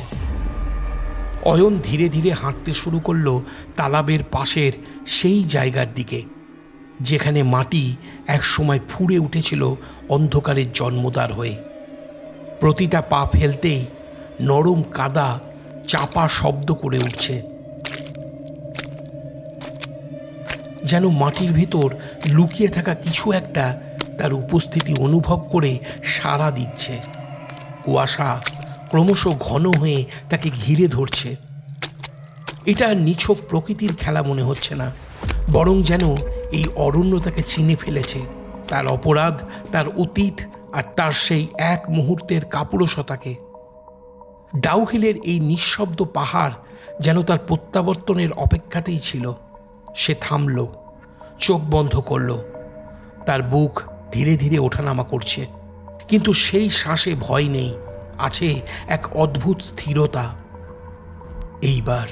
অয়ন ধীরে ধীরে হাঁটতে শুরু করলো তালাবের পাশের সেই জায়গার দিকে, যেখানে মাটি একসময় ফুঁড়ে উঠেছিল অন্ধকারের জন্মদ্বার হয়ে। প্রতিটা পা ফেলতেই নরম কাদা চাপা শব্দ করে উঠছে, যেন মাটির ভিতর লুকিয়ে থাকা কিছু একটা তার উপস্থিতি অনুভব করে সাড়া দিচ্ছে। কুয়াশা ক্রমশ ঘন হয়ে তাকে ঘিরে ধরছে। এটা নিছক প্রকৃতির খেলা মনে হচ্ছে না, বরং যেন এই অরণ্য তাকে চিনে ফেলেছে, তার অপরাধ, তার অতীত আর তার সেই এক মুহূর্তের কাপুরুষতাকে। ডাউহিলের এই নিঃশব্দ পাহাড় যেন তার প্রত্যাবর্তনের অপেক্ষাতেই ছিল। সে থামল, চোখ বন্ধ করল। তার বুক ধীরে ধীরে ওঠানামা করছে, কিন্তু সেই শ্বাসে ভয় নেই, আছে এক অদ্ভুত স্থিরতা। এইবার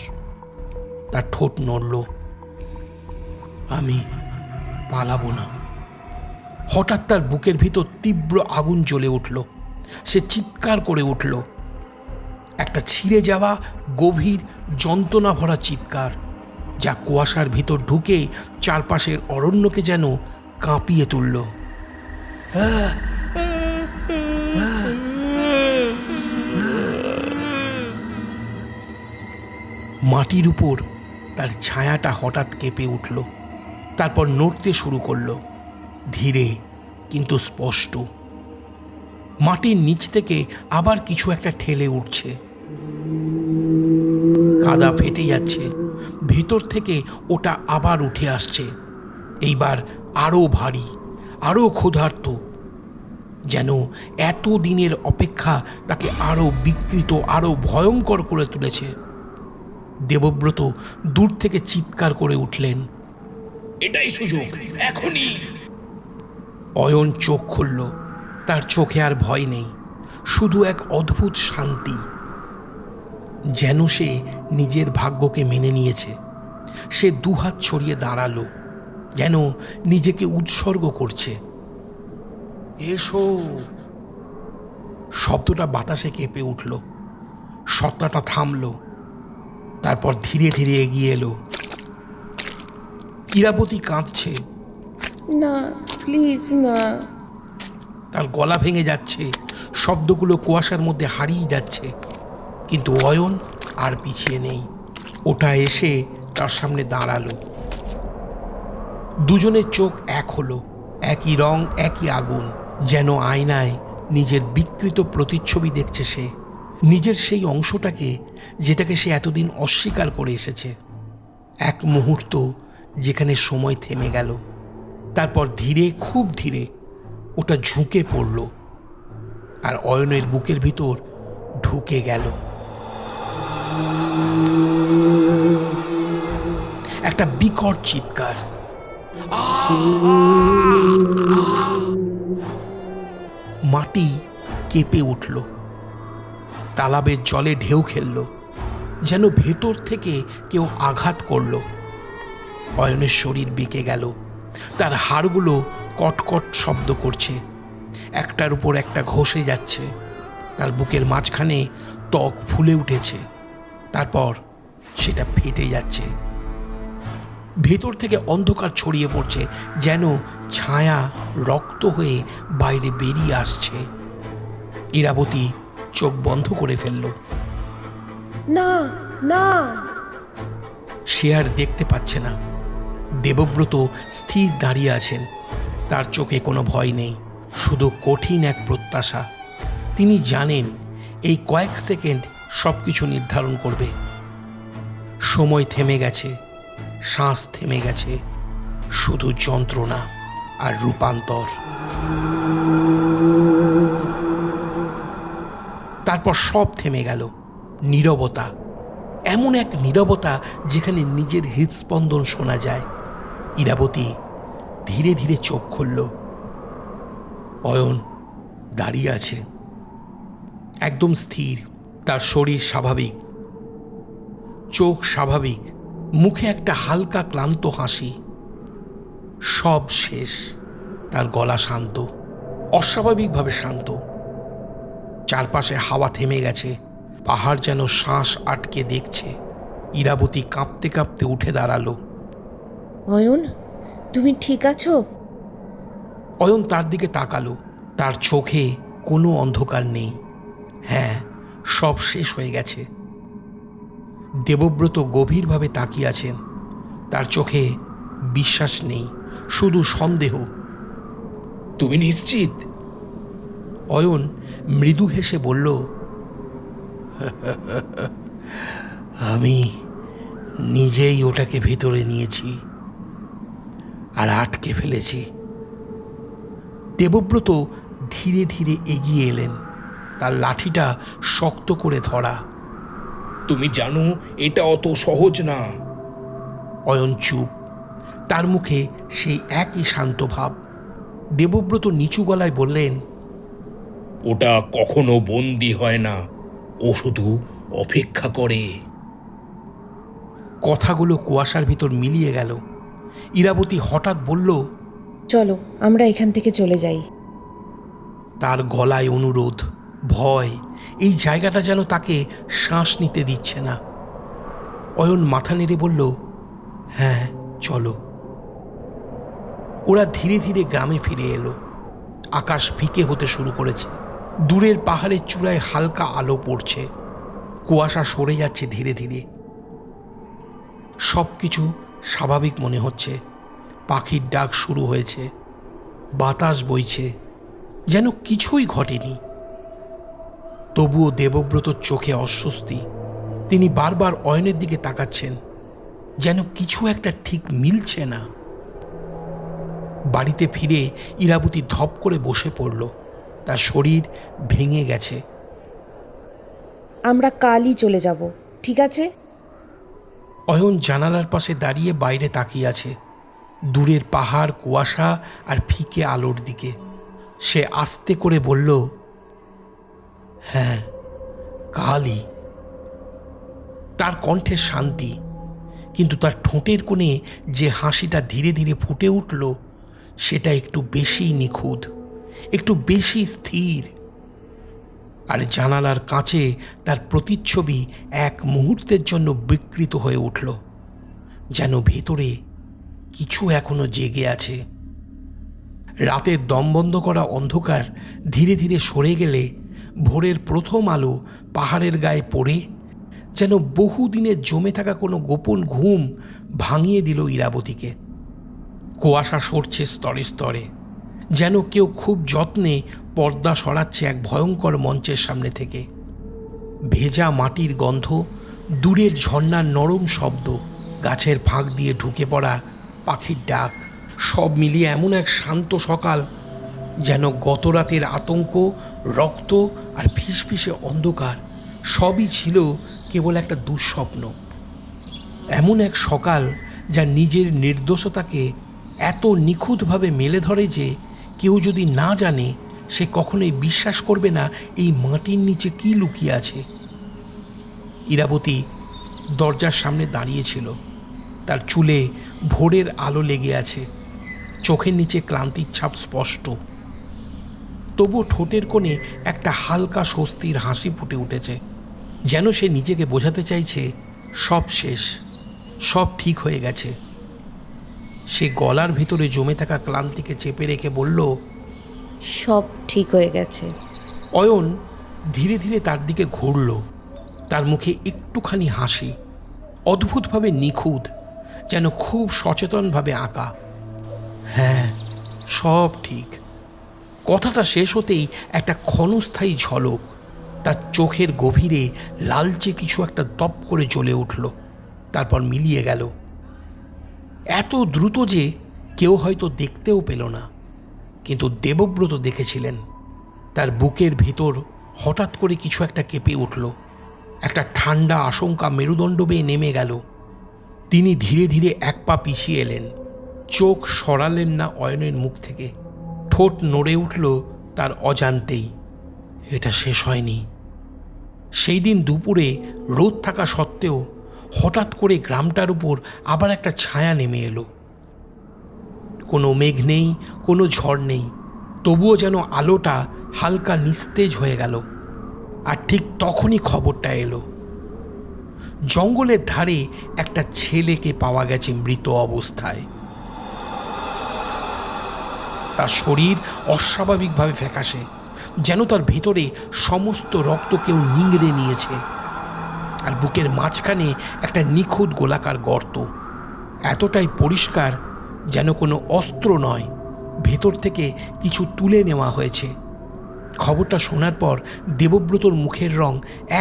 তার ঠোঁট নড়ল। আমি পালাবো না। হঠাৎ তার বুকের ভিতর তীব্র আগুন জ্বলে উঠল। সে চিৎকার করে উঠল, একটা ছিঁড়ে যাওয়া গভীর যন্ত্রণা ভরা চিৎকার, যা কুয়াশার ভিতর ঢুকে চারপাশের অরণ্যকে যেন কাঁপিয়ে তুলল। মাটির উপর তার ছায়াটা হঠাৎ কেঁপে উঠল, তারপর নড়তে শুরু করল, ধীরে কিন্তু স্পষ্ট। মাটির নিচ থেকে আবার কিছু একটা ঠেলে উঠছে। কাদা ফেটে যাচ্ছে, ভিতর থেকে ওটা আবার উঠে আসছে, এইবার আরও ভারী, আরও ক্ষুধার্ত, যেন এত দিনের অপেক্ষা তাকে আরও বিকৃত, আরও ভয়ঙ্কর করে তুলেছে। দেবব্রত দূর থেকে চিৎকার করে উঠলেন, এটাই সুযোগ, এখনই। অয়ন চোখ খুলল। তার চোখে আর ভয় নেই, শুধু এক অদ্ভুত শান্তি, যেন সে নিজের ভাগ্যকে মেনে নিয়েছে। সে দুহাত ছড়িয়ে দাঁড়ালো, যেন নিজেকে উৎসর্গ করছে। এসো। শব্দটা বাতাসে কেঁপে উঠল, সত্তাটা থামল, তারপর ধীরে ধীরে এগিয়ে এলো। ইরাবতী কাঁদছে, না প্লিজ না। তার গলা ভেঙে যাচ্ছে, শব্দগুলো কুয়াশার মধ্যে হারিয়ে যাচ্ছে, কিন্তু অয়ন আর পিছিয়ে নেই। ওটা এসে তার সামনে দাঁড়ালো। দুজনের চোখ এক হলো, একই রং, একই আগুন, যেন আয়নায় নিজের বিকৃত প্রতিচ্ছবি দেখছে সে, নিজের সেই অংশটাকে যেটাকে সে এতদিন অস্বীকার করে এসেছে। এক মুহূর্ত যেখানে সময় থেমে গেল, তারপর ধীরে, খুব ধীরে ওটা ঝুঁকে পড়ল আর অয়নের বুকের ভিতর ঢুকে গেল। একটা বিকট চিৎকার, মাটি কেঁপে উঠল, তালাবের জলে ঢেউ খেলল, যেন ভেতর থেকে কেউ আঘাত করল। অয়নের শরীর বেঁকে গেল, তার হাড়গুলো কটকট শব্দ করছে, একটার উপর একটা ঘষে যাচ্ছে। তার বুকের মাঝখানে ত্বক ফুলে উঠেছে, তারপর সেটা ফেটে যাচ্ছে। ভেতর থেকে অন্ধকার ছড়িয়ে পড়ছে, যেন ছায়া রক্ত হয়ে বাইরে বেরিয়ে আসছে। ইরাবতী চোখ বন্ধ করে ফেলল। না না। সে আর দেখতে পাচ্ছে না। দেবব্রত স্থির দাঁড়িয়ে আছেন, তার চোখে কোনো ভয় নেই, শুধু কঠিন এক প্রত্যাশা। তিনি জানেন এই কয়েক সেকেন্ড সব কিছু নির্ধারণ করবে। সময় থেমে গেছে, শ্বাস থেমে গেছে, শুধু যন্ত্রণা আর রূপান্তর। তারপর সব থেমে গেল। নীরবতা, এমন এক নীরবতা যেখানে নিজের হৃদস্পন্দন শোনা যায়। ইরাবতী ধীরে ধীরে চোখ খুলল। অয়ন দাঁড়িয়ে আছে, একদম স্থির, তার শরীর স্বাভাবিক, চোখ স্বাভাবিক, মুখে একটা হালকা ক্লান্ত হাসি। সব শেষ। তার গলা শান্ত, অস্বাভাবিকভাবে শান্ত। চারপাশে হাওয়া থেমে গেছে, পাহাড় যেন শ্বাস আটকে দেখছে। ইরাবতী কাঁপতে কাঁপতে উঠে দাঁড়ালো। অয়ন, তুমি ঠিক আছো? অয়ন তার দিকে তাকালো, তার চোখে কোনো অন্ধকার নেই। হ্যাঁ, সব শেষ হয়ে গেছে। দেবব্রত গভীরভাবে তাকিয়ে আছেন, তার চোখে বিশ্বাস নেই, শুধু সন্দেহ। তুমি নিশ্চিত? অয়ন মৃদু হেসে বলল, আমি নিজেই ওটাকে ভেতরে নিয়েছি আর আটকে ফেলেছি। দেবব্রত ধীরে ধীরে এগিয়ে এলেন, তার লাঠিটা শক্ত করে ধরা। তুমি জানো এটা অত সহজ না। অয়ন চুপ, তার মুখে সেই একই শান্ত ভাব। দেবব্রত নিচু গলায় বললেন, ওটা কখনো বন্দি হয় না, ও শুধু অপেক্ষা করে। কথাগুলো কুয়াশার ভিতর মিলিয়ে গেল। ইরাবতী হঠাৎ বলল, চলো আমরা এখান থেকে চলে যাই। তার গলায় অনুরোধ, ভয়। এই জায়গাটা যেন তাকে শ্বাস নিতে দিচ্ছে না। অয়ন মাথা নেড়ে বলল, হ্যাঁ চলো। ওরা ধীরে ধীরে গ্রামে ফিরে এলো। আকাশ ফিকে হতে শুরু করেছে, দূরের পাহাড়ের চূড়ায় হালকা আলো পড়ছে, কুয়াশা সরে যাচ্ছে ধীরে ধীরে। সব কিছু স্বাভাবিক মনে হচ্ছে। পাখির ডাক শুরু হয়েছে, বাতাস বইছে, যেন কিছুই ঘটেনি। তবুও দেবব্রতর চোখে অস্বস্তি। তিনি বারবার অয়নের দিকে তাকাচ্ছেন, যেন কিছু একটা ঠিক মিলছে না। বাড়িতে ফিরে ইরাবতী ধপ করে বসে পড়ল। তার শরীর ভেঙে গেছে। আমরা কালই চলে যাব, ঠিক আছে? অয়ন জানালার পাশে দাঁড়িয়ে বাইরে তাকিয়ে আছে, দূরের পাহাড়, কুয়াশা আর ফিকে আলোর দিকে। সে আস্তে করে বলল, হ্যাঁ, কালই। তার কণ্ঠে শান্তি, কিন্তু তার ঠোঁটের কোণে যে হাসিটা ধীরে ধীরে ফুটে উঠল, সেটা একটু বেশি নিখুঁত, একটু বেশি স্থির। আর জানালার কাঁচে তার প্রতিচ্ছবি এক মুহূর্তের জন্য বিকৃত হয়ে উঠল, যেন ভেতরে কিছু এখনো জেগে আছে। রাতের দমবন্ধ করা অন্ধকার ধীরে ধীরে সরে গেলে ভোরের প্রথম আলো পাহাড়ের গায়ে পড়ে যেন বহুদিনের জমে থাকা কোনো গোপন ঘুম ভাঙিয়ে দিল ইরাবতীকে। কুয়াশা সরছে স্তরে স্তরে, যেন কেউ খুব যত্নে পর্দা সরাচ্ছে এক ভয়ঙ্কর মঞ্চের সামনে থেকে। ভেজা মাটির গন্ধ, দূরের ঝর্ণার নরম শব্দ, গাছের ফাঁক দিয়ে ঢুকে পড়া পাখির ডাক, সব মিলিয়ে এমন এক শান্ত সকাল, যেন গত রাতের আতঙ্ক, রক্ত আর ফিসফিসে অন্ধকার সবই ছিল কেবল একটা দুঃস্বপ্ন। এমন এক সকাল যা নিজের নির্দোষতাকে এত নিখুঁতভাবে মেলে ধরে যে কেউ যদি না জানে, সে কখনোই বিশ্বাস করবে না এই মাটির নিচে কি লুকিয়ে আছে। ইরাবতী দরজার সামনে দাঁড়িয়েছিল। তার চুলে ভোরের আলো লেগে আছে, চোখের নিচে ক্লান্তির ছাপ স্পষ্ট। তবুও ঠোঁটের কোণে একটা হালকা স্বস্তির হাসি ফুটে উঠেছে, যেন সে নিজেকে বোঝাতে চাইছে সব শেষ, সব ঠিক হয়ে গেছে। সে গলার ভিতরে জমে থাকা ক্লান্তিকে চেপে রেখে বলল, সব ঠিক হয়ে গেছে। অয়ন ধীরে ধীরে তার দিকে ঘুরল। তার মুখে একটুখানি হাসি, অদ্ভুতভাবে নিখুঁত, যেন খুব সচেতনভাবে আঁকা। হ্যাঁ, সব ঠিক। কথাটা শেষ হতেই একটা ক্ষণস্থায়ী ঝলক তার চোখের গভীরে লালচে কিছু একটা দপ করে জ্বলে উঠল, তারপর মিলিয়ে গেল। এত দ্রুত যে কেউ হয়তো দেখতেও পেল না, কিন্তু দেবব্রত দেখেছিলেন। তার বুকের ভেতর হঠাৎ করে কিছু একটা কেঁপে উঠল, একটা ঠান্ডা আশঙ্কা মেরুদণ্ড বেয়ে নেমে গেল। তিনি ধীরে ধীরে এক পা পিছিয়ে এলেন, চোখ সরালেন না অয়নের মুখ থেকে। ঠোঁট নড়ে উঠল তার অজান্তেই। এটা শেষ হয়নি। সেই দিন দুপুরে রোদ থাকা সত্ত্বেও হঠাৎ করে গ্রামটার উপর আবার একটা ছায়া নেমে এলো। কোনো মেঘ নেই, কোনো ঝড় নেই, তবুও যেন আলোটা হালকা নিস্তেজ হয়ে গেল। আর ঠিক তখনই খবরটা এলো, জঙ্গলের ধারে একটা ছেলেকে পাওয়া গেছে মৃত অবস্থায়। তার শরীর অস্বাভাবিকভাবে ফ্যাকাশে, যেন তার ভিতরে সমস্ত রক্ত কেউ নিংড়ে নিয়েছে। আর বুকের মাঝখানে একটা নিখুঁত গোলাকার গর্ত, এতটাই পরিষ্কার যেন কোনো অস্ত্র নয়, ভেতর থেকে কিছু তুলে নেওয়া হয়েছে। খবরটা শোনার পর দেবব্রতর মুখের রং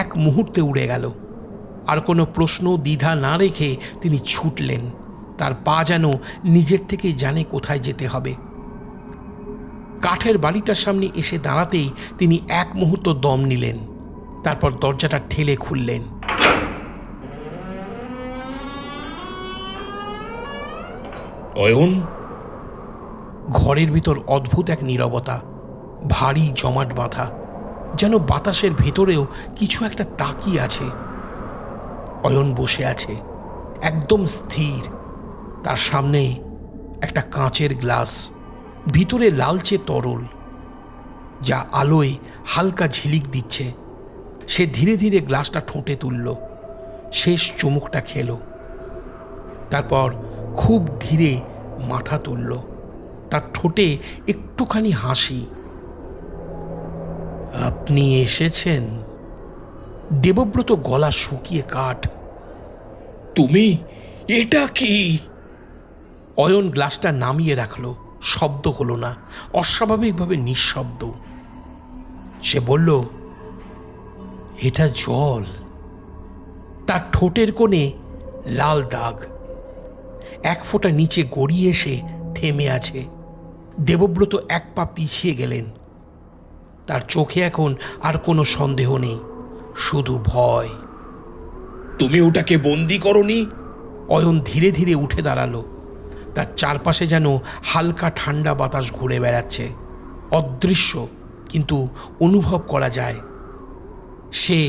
এক মুহূর্তে উড়ে গেল। আর কোনো প্রশ্ন দ্বিধা না রেখে তিনি ছুটলেন। তার পা যেন নিজের থেকেই জানে কোথায় যেতে হবে। কাঠের বাড়িটার সামনে এসে দাঁড়াতেই তিনি এক মুহূর্ত দম নিলেন, তারপর দরজাটা ঠেলে খুললেন। অয়ন? ঘরের ভিতর অদ্ভুত এক নীরবতা, ভারী জমাট বাঁধা, যেন বাতাসের ভেতরেও কিছু একটা তাকিয়ে আছে। অয়ন বসে আছে, একদম স্থির। তার সামনে একটা কাঁচের গ্লাস, ভিতরে লালচে তরল, যা আলোয় হালকা ঝিলিক দিচ্ছে। সে ধীরে ধীরে গ্লাসটা ঠোঁটে তুলল, শেষ চুমুকটা খেল, তারপর খুব ধীরে মাথা তুলল। তার ঠোঁটে একটুখানি হাসি। আপনি এসেছেন? দেবব্রত গলা শুকিয়ে কাঠ। তুমি? এটা কি? অয়ন গ্লাসটা নামিয়ে রাখল, শব্দ হলো না, অস্বাভাবিকভাবে নিঃশব্দ। সে বলল, এটা জল। তার ঠোঁটের কোণে লাল দাগ, এক ফোঁটা নিচে গড়িয়ে এসে থেমে আছে। দেবব্রত এক পা পিছিয়ে গেলেন। তার চোখে এখন আর কোনো সন্দেহ নেই, শুধু ভয়। তুমি ওটাকে বন্দি করনি? অয়ন ধীরে ধীরে উঠে দাঁড়ালো। তার চারপাশে যেন হালকা ঠান্ডা বাতাস ঘুরে বেড়াচ্ছে, অদৃশ্য কিন্তু অনুভব করা যায়। সে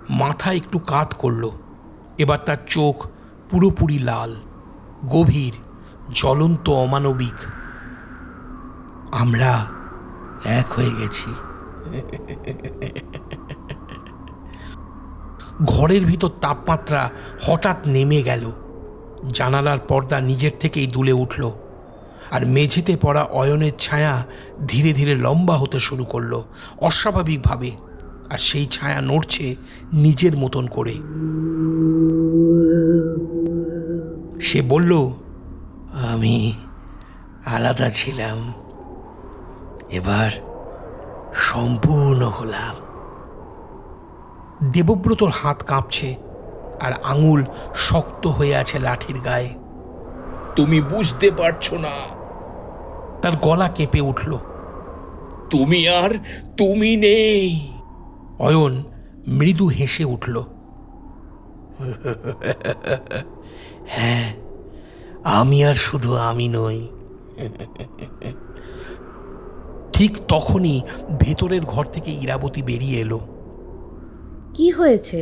মাথা একটু কাত করল। এবার তার চোখ পুরোপুরি লাল, গভীর, জ্বলন্ত, অমানবিক। আমরা এক হয়ে গেছি। ঘরের ভিতর তাপমাত্রা হঠাৎ নেমে গেল। জানালার পর্দা নিজের থেকেই দুলে উঠল, আর মেঝেতে পড়া অয়নের ছায়া ধীরে ধীরে লম্বা হতে শুরু করলো অস্বাভাবিকভাবে। আর সেই ছায়া নড়ছে নিজের মতন করে। সে বলল, আমি আলাদা ছিলাম, এবার সম্পূর্ণ হলাম। দেবব্রতর হাত কাঁপছে, আর আঙুল শক্ত হয়ে আছে লাঠির গায়ে। তুমি বুঝতে পারছো না। তার গলা কেঁপে উঠল। তুমি আর তুমি নেই। অয়ন মৃদু হেসে উঠল। হ্যাঁ, আমি আর শুধু আমি নই। ঠিক তখনই ভেতরের ঘর থেকে ইরাবতী বেরিয়ে এলো। কি হয়েছে?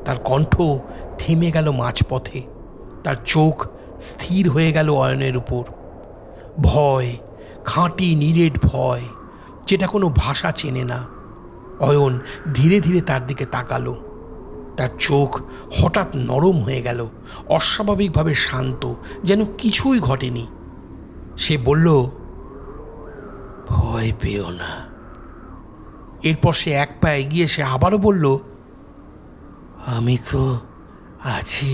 তার কণ্ঠ থেমে গেল মাঝপথে। তার চোখ স্থির হয়ে গেল অয়নের উপর। ভয়, খাঁটি নিরেট ভয়, যেটা কোনো ভাষা চেনে না। অয়ন ধীরে ধীরে তার দিকে তাকালো। তার চোখ হঠাৎ নরম হয়ে গেল, অস্বাভাবিকভাবে শান্ত, যেন কিছুই ঘটেনি। সে বলল, ভয় পেও না। এরপর সে এক পা এগিয়ে সে আবারও বলল, আমি তো আছি।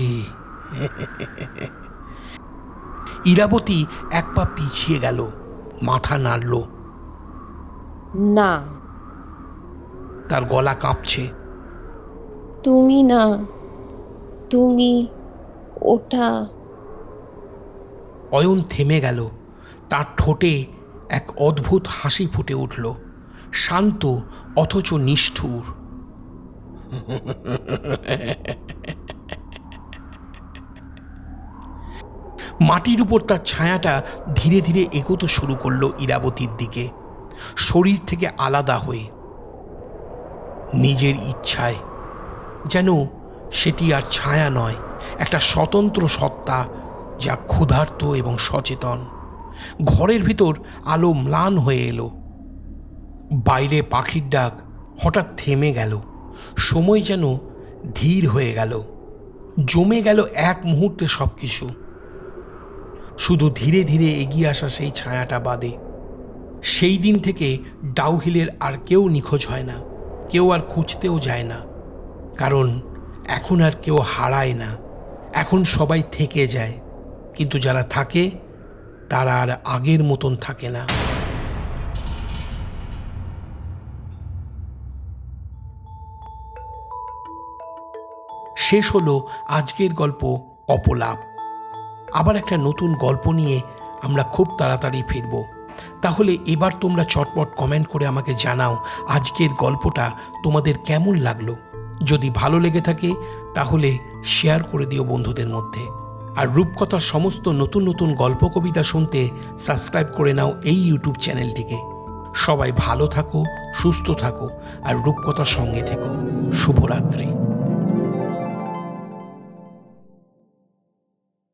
ইরাবতী এক পা পিছিয়ে গেল, মাথা নাড়ল। না, তার গলা কাঁপছে। তুমি না, তুমি ওটা। অয়ন থেমে গেল। তার ঠোঁটে এক অদ্ভুত হাসি ফুটে উঠল, শান্ত অথচ নিষ্ঠুর। মাটির উপর তার ছায়াটা ধীরে ধীরে এগোতে শুরু করলো ইরাবতীর দিকে, শরীর থেকে আলাদা হয়ে, নিজের ইচ্ছায়। যেন সেটি আর ছায়া নয়, একটা স্বতন্ত্র সত্তা, যা ক্ষুধার্ত এবং সচেতন। ঘরের ভিতর আলো ম্লান হয়ে এলো। বাইরে পাখির ডাক হঠাৎ থেমে গেল। সময় যেন ধীর হয়ে গেল, জমে গেল এক মুহূর্তে সব কিছু। শুধু ধীরে ধীরে এগিয়ে আসা সেই ছায়াটা বাদে। সেই দিন থেকে ডাউহিলের আর কেউ নিখোঁজ হয় না, কেউ আর খুঁজতেও যায় না। কারণ এখন আর কেউ হারায় না, এখন সবাই থেকে যায়। কিন্তু যারা থাকে তারা আর আগের মতন থাকে না। শেষ হলো আজকের গল্প অপলাপ। আবার একটা নতুন গল্প নিয়ে আমরা খুব তাড়াতাড়ি ফিরব। তাহলে এবার তোমরা চটপট কমেন্ট করে আমাকে জানাও আজকের গল্পটা তোমাদের কেমন লাগলো। যদি ভালো লেগে থাকে তাহলে শেয়ার করে দিও বন্ধুদের মধ্যে। আর রূপকথার সমস্ত নতুন নতুন গল্প কবিতা শুনতে সাবস্ক্রাইব করে নাও এই ইউটিউব চ্যানেলটিকে। সবাই ভালো থাকো, সুস্থ থাকো, আর রূপকথার সঙ্গে থেকো। শুভরাত্রি।